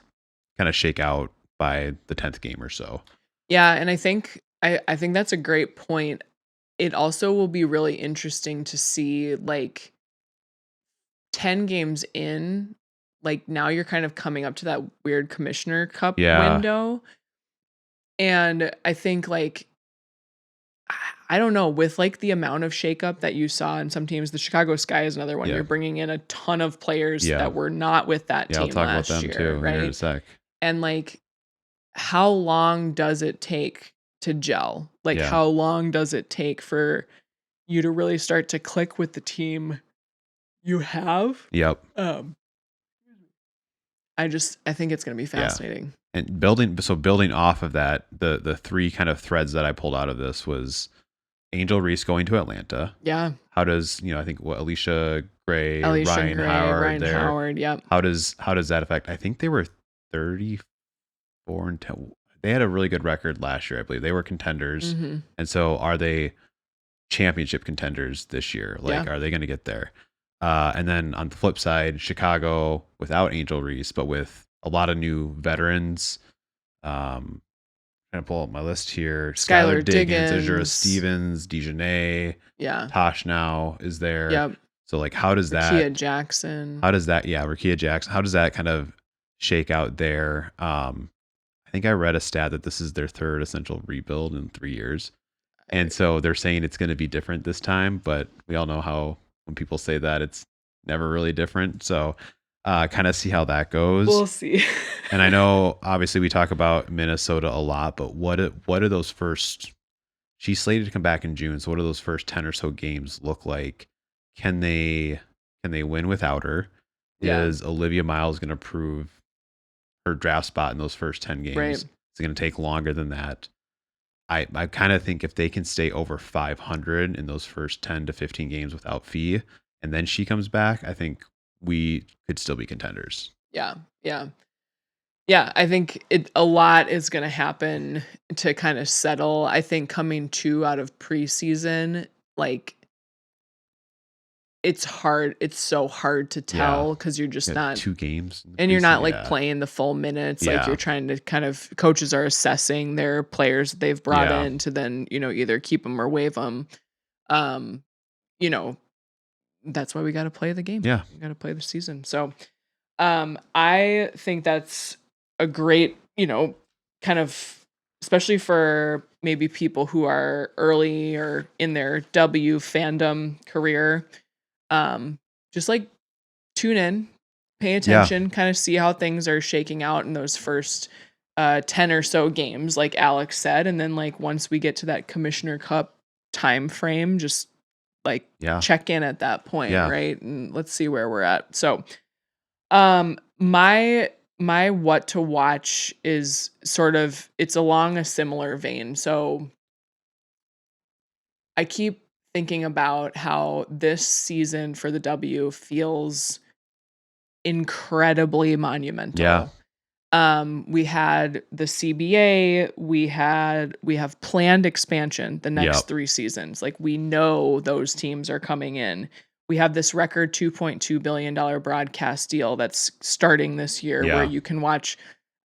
S2: kind of shake out by the 10th game or so.
S1: Yeah, and I think that's a great point. It also will be really interesting to see, like, 10 games in, like, now you're kind of coming up to that weird Commissioner Cup
S2: Yeah.
S1: window. And I think, like, I don't know, with, like, the amount of shakeup that you saw in some teams, the Chicago Sky is another one.
S2: Yeah.
S1: You're bringing in a ton of players
S2: Yeah.
S1: that were not with that
S2: Yeah, I'll
S1: team
S2: talk about
S1: last
S2: them
S1: year,
S2: too here in a
S1: right?
S2: sec.
S1: And, like, how long does it take to gel? Like,
S2: Yeah.
S1: how long does it take for you to really start to click with the team you have?
S2: Yep.
S1: I think it's gonna be fascinating.
S2: And building off of that, the three kind of threads that I pulled out of this was Angel Reese going to Atlanta.
S1: Yeah.
S2: How does, I think Alicia Gray,
S1: Alicia
S2: Ryan
S1: Gray,
S2: Howard
S1: Ryan
S2: there.
S1: Howard, yep.
S2: How does that affect? I think they were 34 and 10. They had a really good record last year, I believe. They were contenders.
S1: Mhm.
S2: And so are they championship contenders this year? Like,
S1: Yeah.
S2: are they going to get there? And then on the flip side, Chicago without Angel Reese, but with a lot of new veterans. I'm going to pull up my list here.
S1: Skylar
S2: Skylar Diggins, Azura
S1: Diggins.
S2: Stevens, Dejanay.
S1: Yeah.
S2: Tosh now is there.
S1: Yep.
S2: So like, how does
S1: Rakia Jackson.
S2: Rakia Jackson, how does that kind of shake out there? I think I read a stat that this is their third essential rebuild in 3 years. And so they're saying it's going to be different this time, but we all know how when people say that, it's never really different. So kind of see how that goes.
S1: We'll see.
S2: And I know obviously we talk about Minnesota a lot, but what are those first, she's slated to come back in June. So what do those first 10 or so games look like? Can they win without her?
S1: Yeah.
S2: Is Olivia Miles going to prove her draft spot in those first 10 games?
S1: Right.
S2: It's going to take longer than that. I kind of think if they can stay over 500 in those first 10 to 15 games without Fee, and then she comes back, I think we could still be contenders.
S1: Yeah. Yeah. Yeah, I think a lot is going to happen to kind of settle. I think coming out of preseason, like, it's hard. It's so hard to tell because you're just not
S2: 2 games
S1: and you're not like playing the full minutes. Like, you're trying to kind of, coaches are assessing their players that they've brought in to then, either keep them or waive them. That's why we got to play the game.
S2: Yeah.
S1: We got to play the season. So, I think that's a great, kind of, especially for maybe people who are early or in their W fandom career. Just like tune in, pay attention, kind of see how things are shaking out in those first 10 or so games, like Alex said. And then, like, once we get to that Commissioner Cup time frame, just like check in at that point, right? And let's see where we're at. So my what to watch is sort of, it's along a similar vein. So I keep thinking about how this season for the W feels incredibly monumental. We had the CBA, we have planned expansion the next 3 seasons. Like, we know those teams are coming in. We have this record $2.2 billion broadcast deal that's starting this year where you can watch,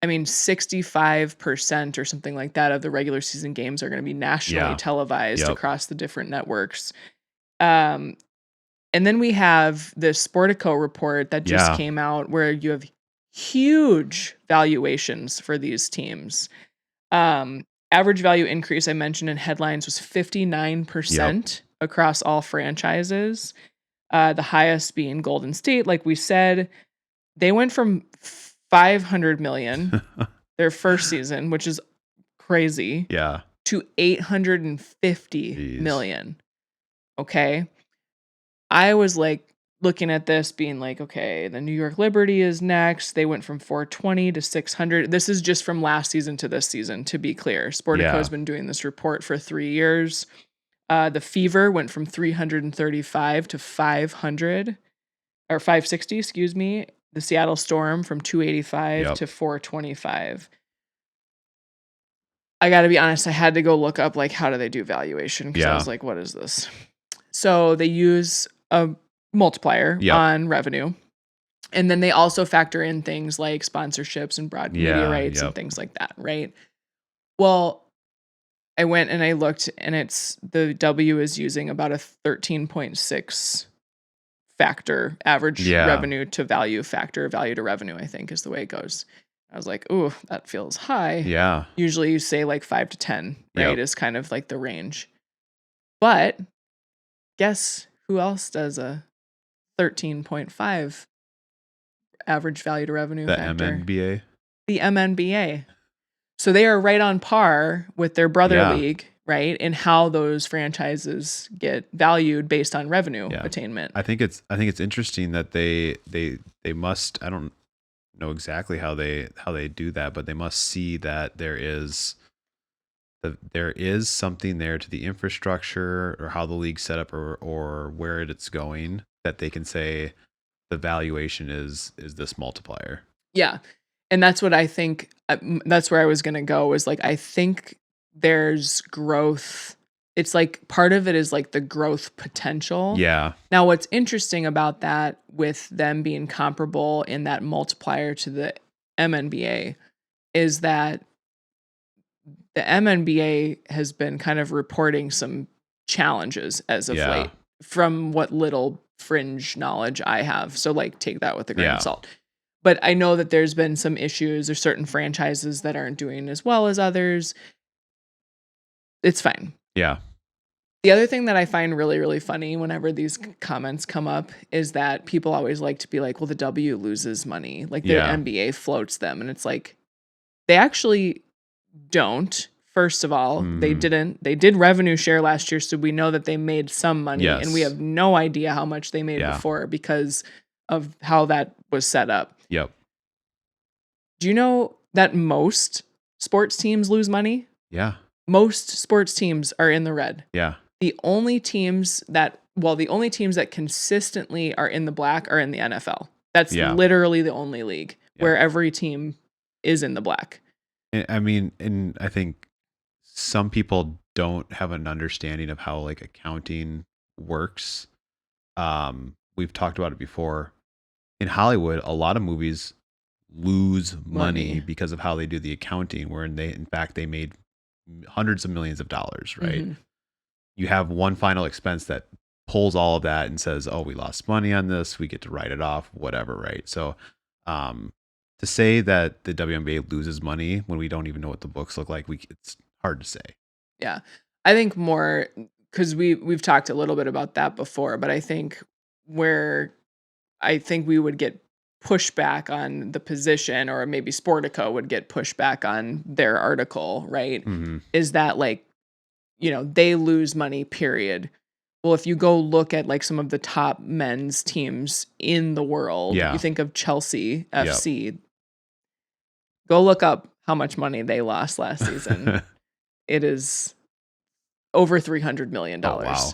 S1: 65% or something like that of the regular season games are going to be nationally televised across the different networks. And then we have this Sportico report that just came out where you have huge valuations for these teams. Average value increase I mentioned in headlines was 59% across all franchises. The highest being Golden State, like we said. They went from $500 million their first season, which is crazy, to $850 million. Okay. I was like, looking at this being like, okay, the New York Liberty is next. They went from 420 to 600. This is just from last season to this season, to be clear. Sportico has been doing this report for 3 years. The Fever went from 335 to 500 or 560, excuse me. The Seattle Storm from 285 to 425. I got to be honest, I had to go look up like how do they do valuation because I was like, what is this? So they use a multiplier on revenue. And then they also factor in things like sponsorships and broad media rights and things like that, right? Well, I went and I looked and it's the W is using about a 13.6 factor average revenue to value factor, value to revenue, I think is the way it goes. I was like, ooh, that feels high.
S2: Yeah.
S1: Usually you say like 5 to 10, right? Is kind of like the range. But guess who else does a 13.5 average value to revenue factor?
S2: MNBA.
S1: The MNBA. So they are right on par with their brother league, right? In how those franchises get valued based on revenue attainment.
S2: I think it's interesting that they must, I don't know exactly how they do that, but they must see that there is something there to the infrastructure or how the league's set up or where it's going that they can say the valuation is this multiplier.
S1: Yeah. And that's what I think, that's where I was going to go, is like, I think there's growth. It's like part of it is like the growth potential.
S2: Yeah.
S1: Now, what's interesting about that with them being comparable in that multiplier to the MNBA is that the MNBA has been kind of reporting some challenges as of late from what little fringe knowledge I have. So like take that with a grain of salt. But I know that there's been some issues. There's certain franchises that aren't doing as well as others. It's fine.
S2: Yeah.
S1: The other thing that I find really, really funny whenever these comments come up is that people always like to be like, well, the W loses money. Like the NBA floats them. And it's like, they actually don't. First of all, they didn't. They did revenue share last year, so we know that they made some money. And we have no idea how much they made before because of how that was set up.
S2: Yep.
S1: Do you know that most sports teams lose money?
S2: Yeah.
S1: Most sports teams are in the red.
S2: Yeah.
S1: The only teams that consistently are in the black are in the NFL. That's literally the only league where every team is in the black.
S2: I mean, and I think some people don't have an understanding of how like accounting works. We've talked about it before. In Hollywood, a lot of movies lose money because of how they do the accounting, where in fact they made hundreds of millions of dollars, right? Mm-hmm. You have one final expense that pulls all of that and says, oh, we lost money on this, we get to write it off, whatever, right? So to say that the WNBA loses money when we don't even know what the books look like, it's hard to say.
S1: Yeah. I think more because we've talked a little bit about that before, but I think where I think we would get pushback on the position, or maybe Sportico would get pushback on their article, right? Mm-hmm. Is that like, they lose money, period. Well, if you go look at like some of the top men's teams in the world, you think of Chelsea FC, go look up how much money they lost last season. It is over $300 million. Oh, wow.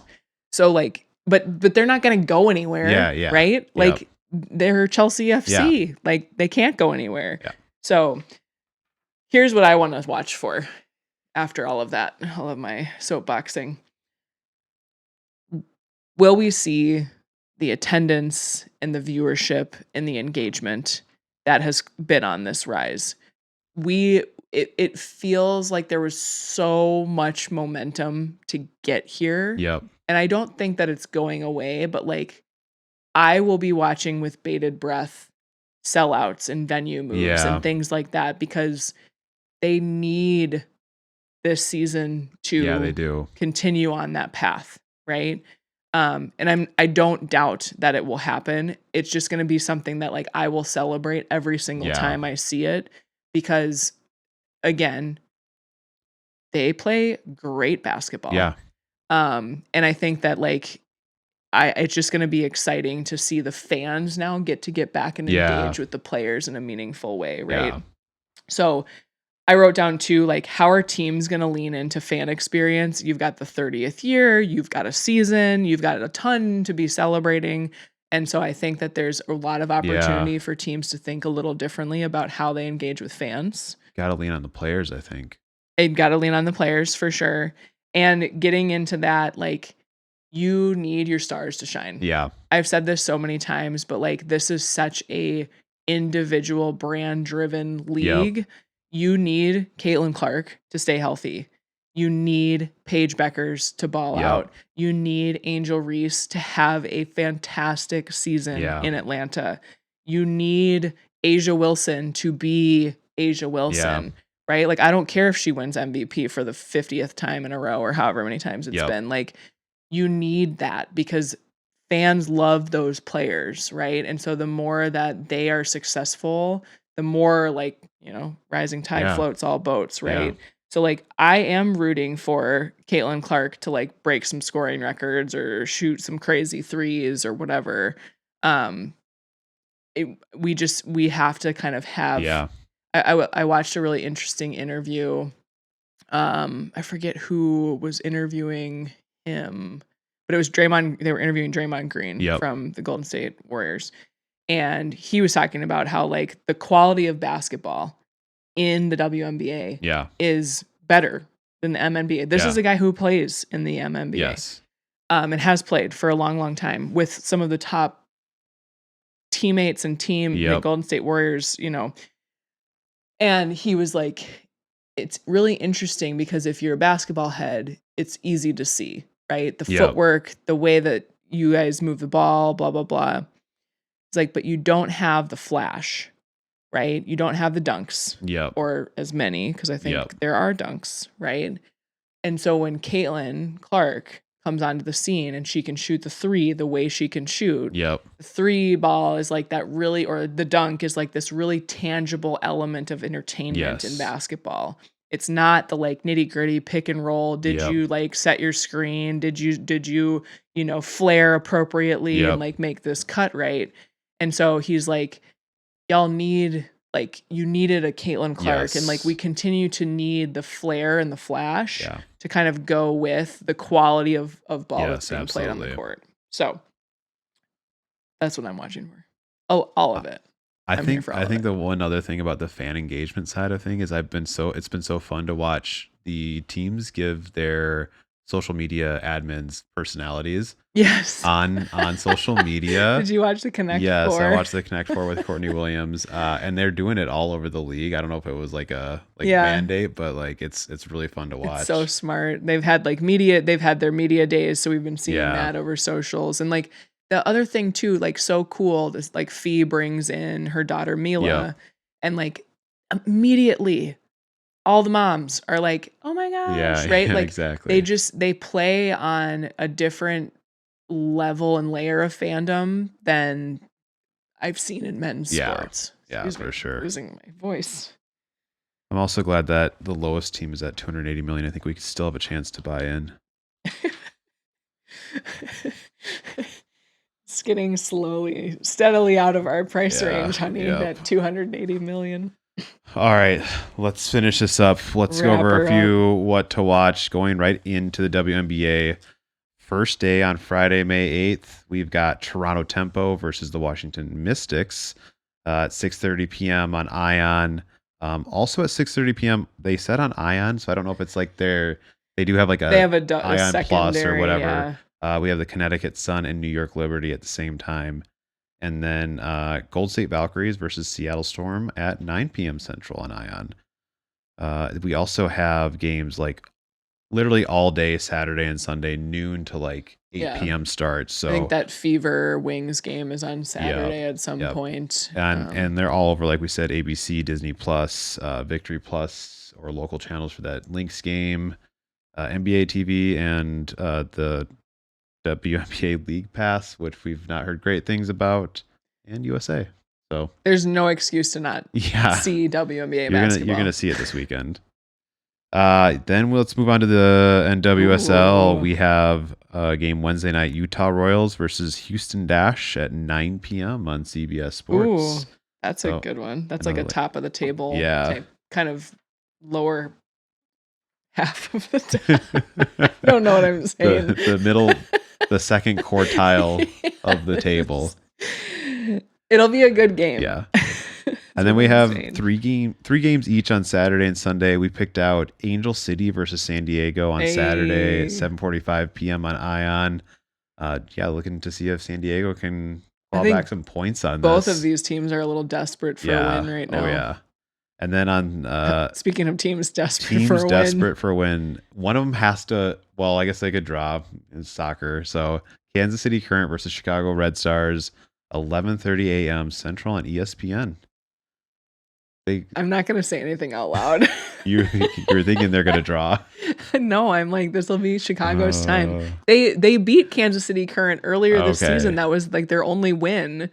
S1: So like, but they're not going to go anywhere. Yeah. Right. Like they're Chelsea FC. Yeah. Like they can't go anywhere. Yeah. So here's what I want to watch for after all of that, all of my soapboxing. Will we see the attendance and the viewership and the engagement that has been on this rise? It feels like there was so much momentum to get here.
S2: Yep.
S1: And I don't think that it's going away, but like I will be watching with bated breath sellouts and venue moves and things like that, because they need this season to
S2: they do
S1: continue on that path, right? And I don't doubt that it will happen. It's just going to be something that like I will celebrate every single time I see it, because again, they play great basketball.
S2: Yeah.
S1: And I think that like it's just going to be exciting to see the fans now get back and engage with the players in a meaningful way, right?
S2: Yeah.
S1: So I wrote down too, like, how are teams going to lean into fan experience? You've got the 30th year, you've got a season, you've got a ton to be celebrating. And so I think that there's a lot of opportunity for teams to think a little differently about how they engage with fans.
S2: Got to lean on the players, I think.
S1: They've got to lean on the players for sure. And getting into that, like, you need your stars to shine.
S2: Yeah.
S1: I've said this so many times, but like, this is such a individual brand driven league.
S2: Yep.
S1: You need Caitlin Clark to stay healthy. You need Paige Beckers to ball out. You need Angel Reese to have a fantastic season in Atlanta. You need Asia Wilson to be Asia Wilson, right? Like, I don't care if she wins MVP for the 50th time in a row or however many times it's been. Like, you need that because fans love those players, right? And so the more that they are successful, the more, like, you know, rising tide floats all boats, right? So like, I am rooting for Caitlin Clark to like break some scoring records or shoot some crazy threes or whatever. We have to kind of have. I watched a really interesting interview. I forget who was interviewing him, but it was Draymond. They were interviewing Draymond Green from the Golden State Warriors. And he was talking about how like the quality of basketball in the WNBA is better than the MNBA. This is a guy who plays in the MNBA. And has played for a long, long time with some of the top teammates and the Golden State Warriors, you know. And he was like, it's really interesting because if you're a basketball head, it's easy to see, right? The footwork, the way that you guys move the ball, blah, blah, blah. It's like, but you don't have the flash, right? You don't have the dunks or as many, because I think there are dunks, right? And so when Caitlin Clark comes onto the scene and she can shoot the three the way she can shoot, the three ball is like that really, or the dunk is like this really tangible element of entertainment in basketball. It's not the like nitty gritty pick and roll. Did you like set your screen? Did you, you know, flare appropriately and like make this cut right? And so he's like, y'all need, like, you needed a Caitlin Clark, and like we continue to need the flair and the flash to kind of go with the quality of ball that's being played on the court. So that's what I'm watching for. Oh, all of it.
S2: I think the one other thing about the fan engagement side of things is it's been so fun to watch the teams give their social media admins personalities. On social media.
S1: Did you watch the Connect 4?
S2: Yes, I watched the Connect 4 with Courtney Williams, and they're doing it all over the league. I don't know if it was like a mandate, but like it's really fun to watch.
S1: It's so smart. They've had their media days, so we've been seeing that over socials. And like the other thing too, like so cool, this like Fee brings in her daughter Mila, and like immediately all the moms are like, oh my gosh, right? Like exactly. They play on a different level and layer of fandom than I've seen in men's sports.
S2: For sure.
S1: Losing my voice.
S2: I'm also glad that the lowest team is at 280 million. I think we still have a chance to buy in.
S1: It's getting steadily out of our price range, honey, at 280 million.
S2: All right, let's finish this up. Let's go over a few what to watch going right into the WNBA. First day on Friday, May 8th, we've got Toronto Tempo versus the Washington Mystics at 6:30 p.m. on Ion. Also at 6:30 p.m. they said on Ion, so I don't know if it's like they do have like
S1: a
S2: Ion Plus or whatever. We have the Connecticut Sun and New York Liberty at the same time. And then Gold State Valkyries versus Seattle Storm at 9 p.m. Central on Ion. We also have games like literally all day, Saturday and Sunday, noon to like 8 p.m. starts. So
S1: I think that Fever Wings game is on Saturday at some point.
S2: And they're all over, like we said, ABC, Disney Plus, Victory Plus, or local channels for that Lynx game, NBA TV, and the WNBA League Pass, which we've not heard great things about, and USA. So
S1: there's no excuse to not see WNBA basketball.
S2: You're gonna see it this weekend. Then let's move on to the NWSL.
S1: Ooh.
S2: We have a game Wednesday night, Utah Royals versus Houston Dash at 9 p.m. on CBS Sports.
S1: Ooh, that's a good one. That's like a top of the table type, kind of lower half of the top. I don't know what I'm saying.
S2: The middle, the second quartile of the table.
S1: It'll be a good game.
S2: Yeah. And then we have three games each on Saturday and Sunday. We picked out Angel City versus San Diego on Saturday, 7:45 p.m. on Ion. Looking to see if San Diego can claw back some points on
S1: both
S2: this.
S1: of these teams are a little desperate for a win right now.
S2: Oh yeah. And then on
S1: speaking of teams desperate
S2: for a win, one of them has to. Well, I guess they could draw in soccer. So Kansas City Current versus Chicago Red Stars, 11:30 a.m. Central on ESPN.
S1: I'm not going to say anything out loud.
S2: You're thinking they're going to draw?
S1: No, I'm like, this will be Chicago's time. They beat Kansas City Current earlier this season. That was like their only win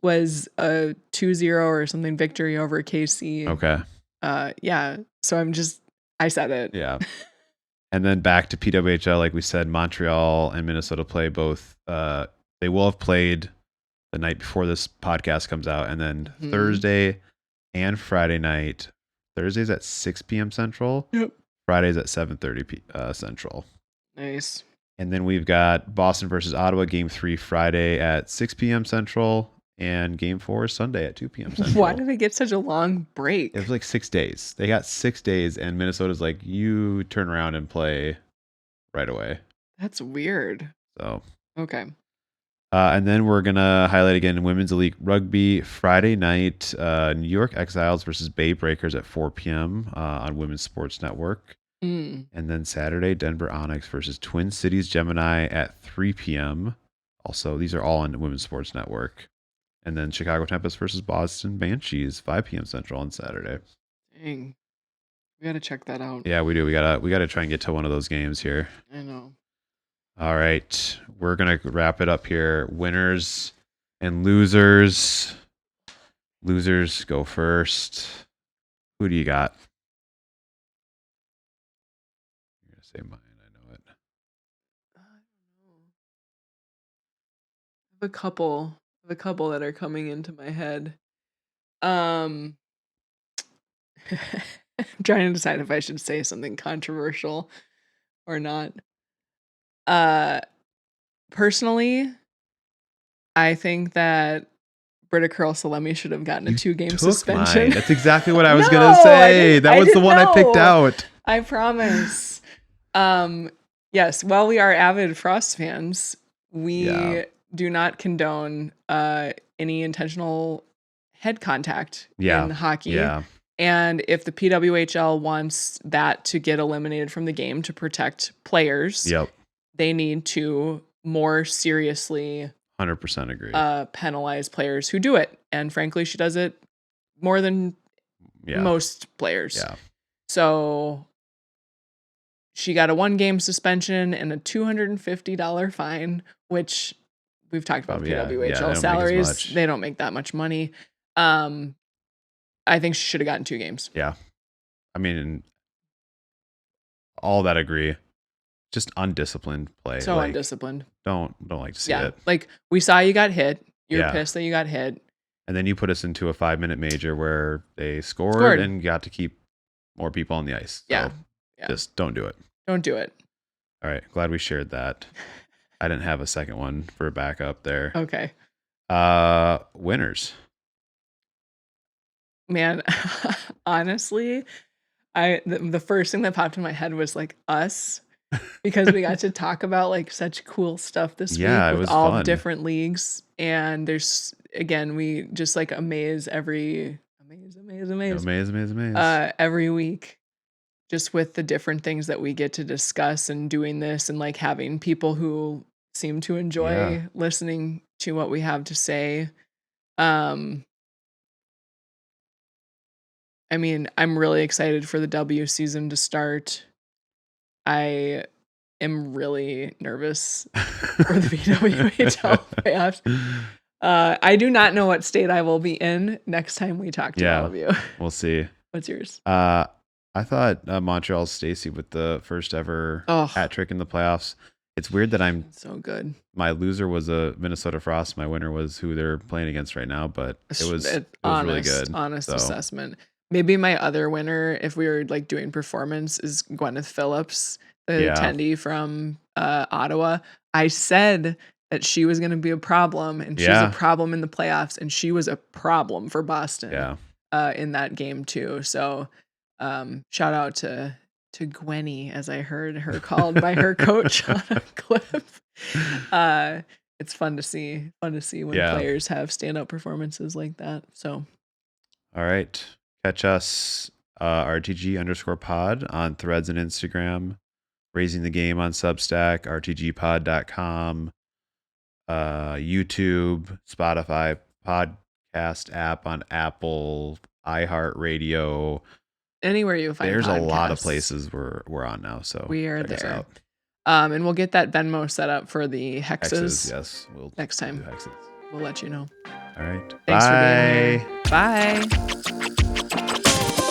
S1: was a 2-0 or something victory over KC.
S2: Okay.
S1: Yeah. So I said it.
S2: Yeah. And then back to PWHL, like we said, Montreal and Minnesota play both. They will have played the night before this podcast comes out, and then Thursday and Friday night. Thursday's at 6 p.m. Central.
S1: Yep.
S2: Friday's at 7:30 Central.
S1: Nice.
S2: And then we've got Boston versus Ottawa, Game 3 Friday at 6 p.m. Central, and Game 4 Sunday at 2 p.m. Central.
S1: Why did they get such a long break?
S2: It was like 6 days. They got 6 days, and Minnesota's like, you turn around and play right away.
S1: That's weird.
S2: So
S1: okay.
S2: And then we're going to highlight again Women's Elite Rugby Friday night, New York Exiles versus Bay Breakers at 4 p.m. On Women's Sports Network. And then Saturday, Denver Onyx versus Twin Cities Gemini at 3 p.m. Also, these are all on Women's Sports Network. And then Chicago Tempest versus Boston Banshees, 5 p.m. Central on Saturday.
S1: Dang. We got to check that out.
S2: Yeah, we do. We gotta try and get to one of those games here.
S1: I know.
S2: All right, we're going to wrap it up here. Winners and losers. Losers go first. Who do you got? You're going to say mine. I know it.
S1: I don't know. I have a couple that are coming into my head. I'm trying to decide if I should say something controversial or not. Personally, I think that Britta Curl Salemi should have gotten a 2-game suspension.
S2: That's exactly what I was gonna say. That was the one I picked out.
S1: I promise. Yes, while we are avid Frost fans, we do not condone any intentional head contact in hockey.
S2: Yeah.
S1: And if the PWHL wants that to get eliminated from the game to protect players, they need to more seriously
S2: 100% agree.
S1: Penalize players who do it. And frankly, she does it more than most players.
S2: Yeah.
S1: So she got a 1-game suspension and a $250 fine, which we've talked about PWHL salaries. They don't make that much money. I think she should have gotten 2 games.
S2: Yeah. I mean, all that agree. Just undisciplined play.
S1: So undisciplined.
S2: Don't like to see it.
S1: Like we saw you got hit. You're pissed that you got hit.
S2: And then you put us into a 5-minute major where they scored and got to keep more people on the ice. So just don't do it.
S1: Don't do it.
S2: All right. Glad we shared that. I didn't have a second one for a backup there.
S1: Okay.
S2: Winners.
S1: Man, honestly, the first thing that popped in my head was like us. Because we got to talk about like such cool stuff this week with all fun. Different leagues. And there's, again, we just like amaze every week just with the different things that we get to discuss and doing this and like having people who seem to enjoy listening to what we have to say. I mean, I'm really excited for the W season to start. I am really nervous for the PWHL playoffs. I do not know what state I will be in next time we talk to all of you.
S2: We'll see.
S1: What's yours?
S2: I thought Montreal's Stacey with the first ever
S1: Oh,
S2: hat trick in the playoffs. It's weird that
S1: so good.
S2: my loser was a Minnesota Frost. My winner was who they're playing against right now, but it was really good.
S1: Honest
S2: So,
S1: assessment. Maybe my other winner, if we were like doing performance, is Gwyneth Phillips, the
S2: yeah,
S1: attendee from Ottawa. I said that she was going to be a problem, and she's a
S2: yeah,
S1: problem in the playoffs, and she was a problem for Boston
S2: yeah.
S1: in that game too. So shout out to Gwenny, as I heard her called by her coach on a clip. It's fun to see when
S2: Yeah.
S1: players have standout performances like that. So
S2: All right. Catch us RTG_pod on Threads and Instagram. Raising the Game on Substack, rtgpod.com, YouTube, Spotify, podcast app on Apple, iHeartRadio.
S1: anywhere you find
S2: There's
S1: podcasts,
S2: a lot of places we're on now, so
S1: we are
S2: check us
S1: there.
S2: out.
S1: And we'll get that Venmo set up for the hexes.
S2: Yes, we'll
S1: next time.
S2: do hexes.
S1: We'll let you know.
S2: All right.
S1: Thanks
S2: Bye.
S1: for being here. Bye.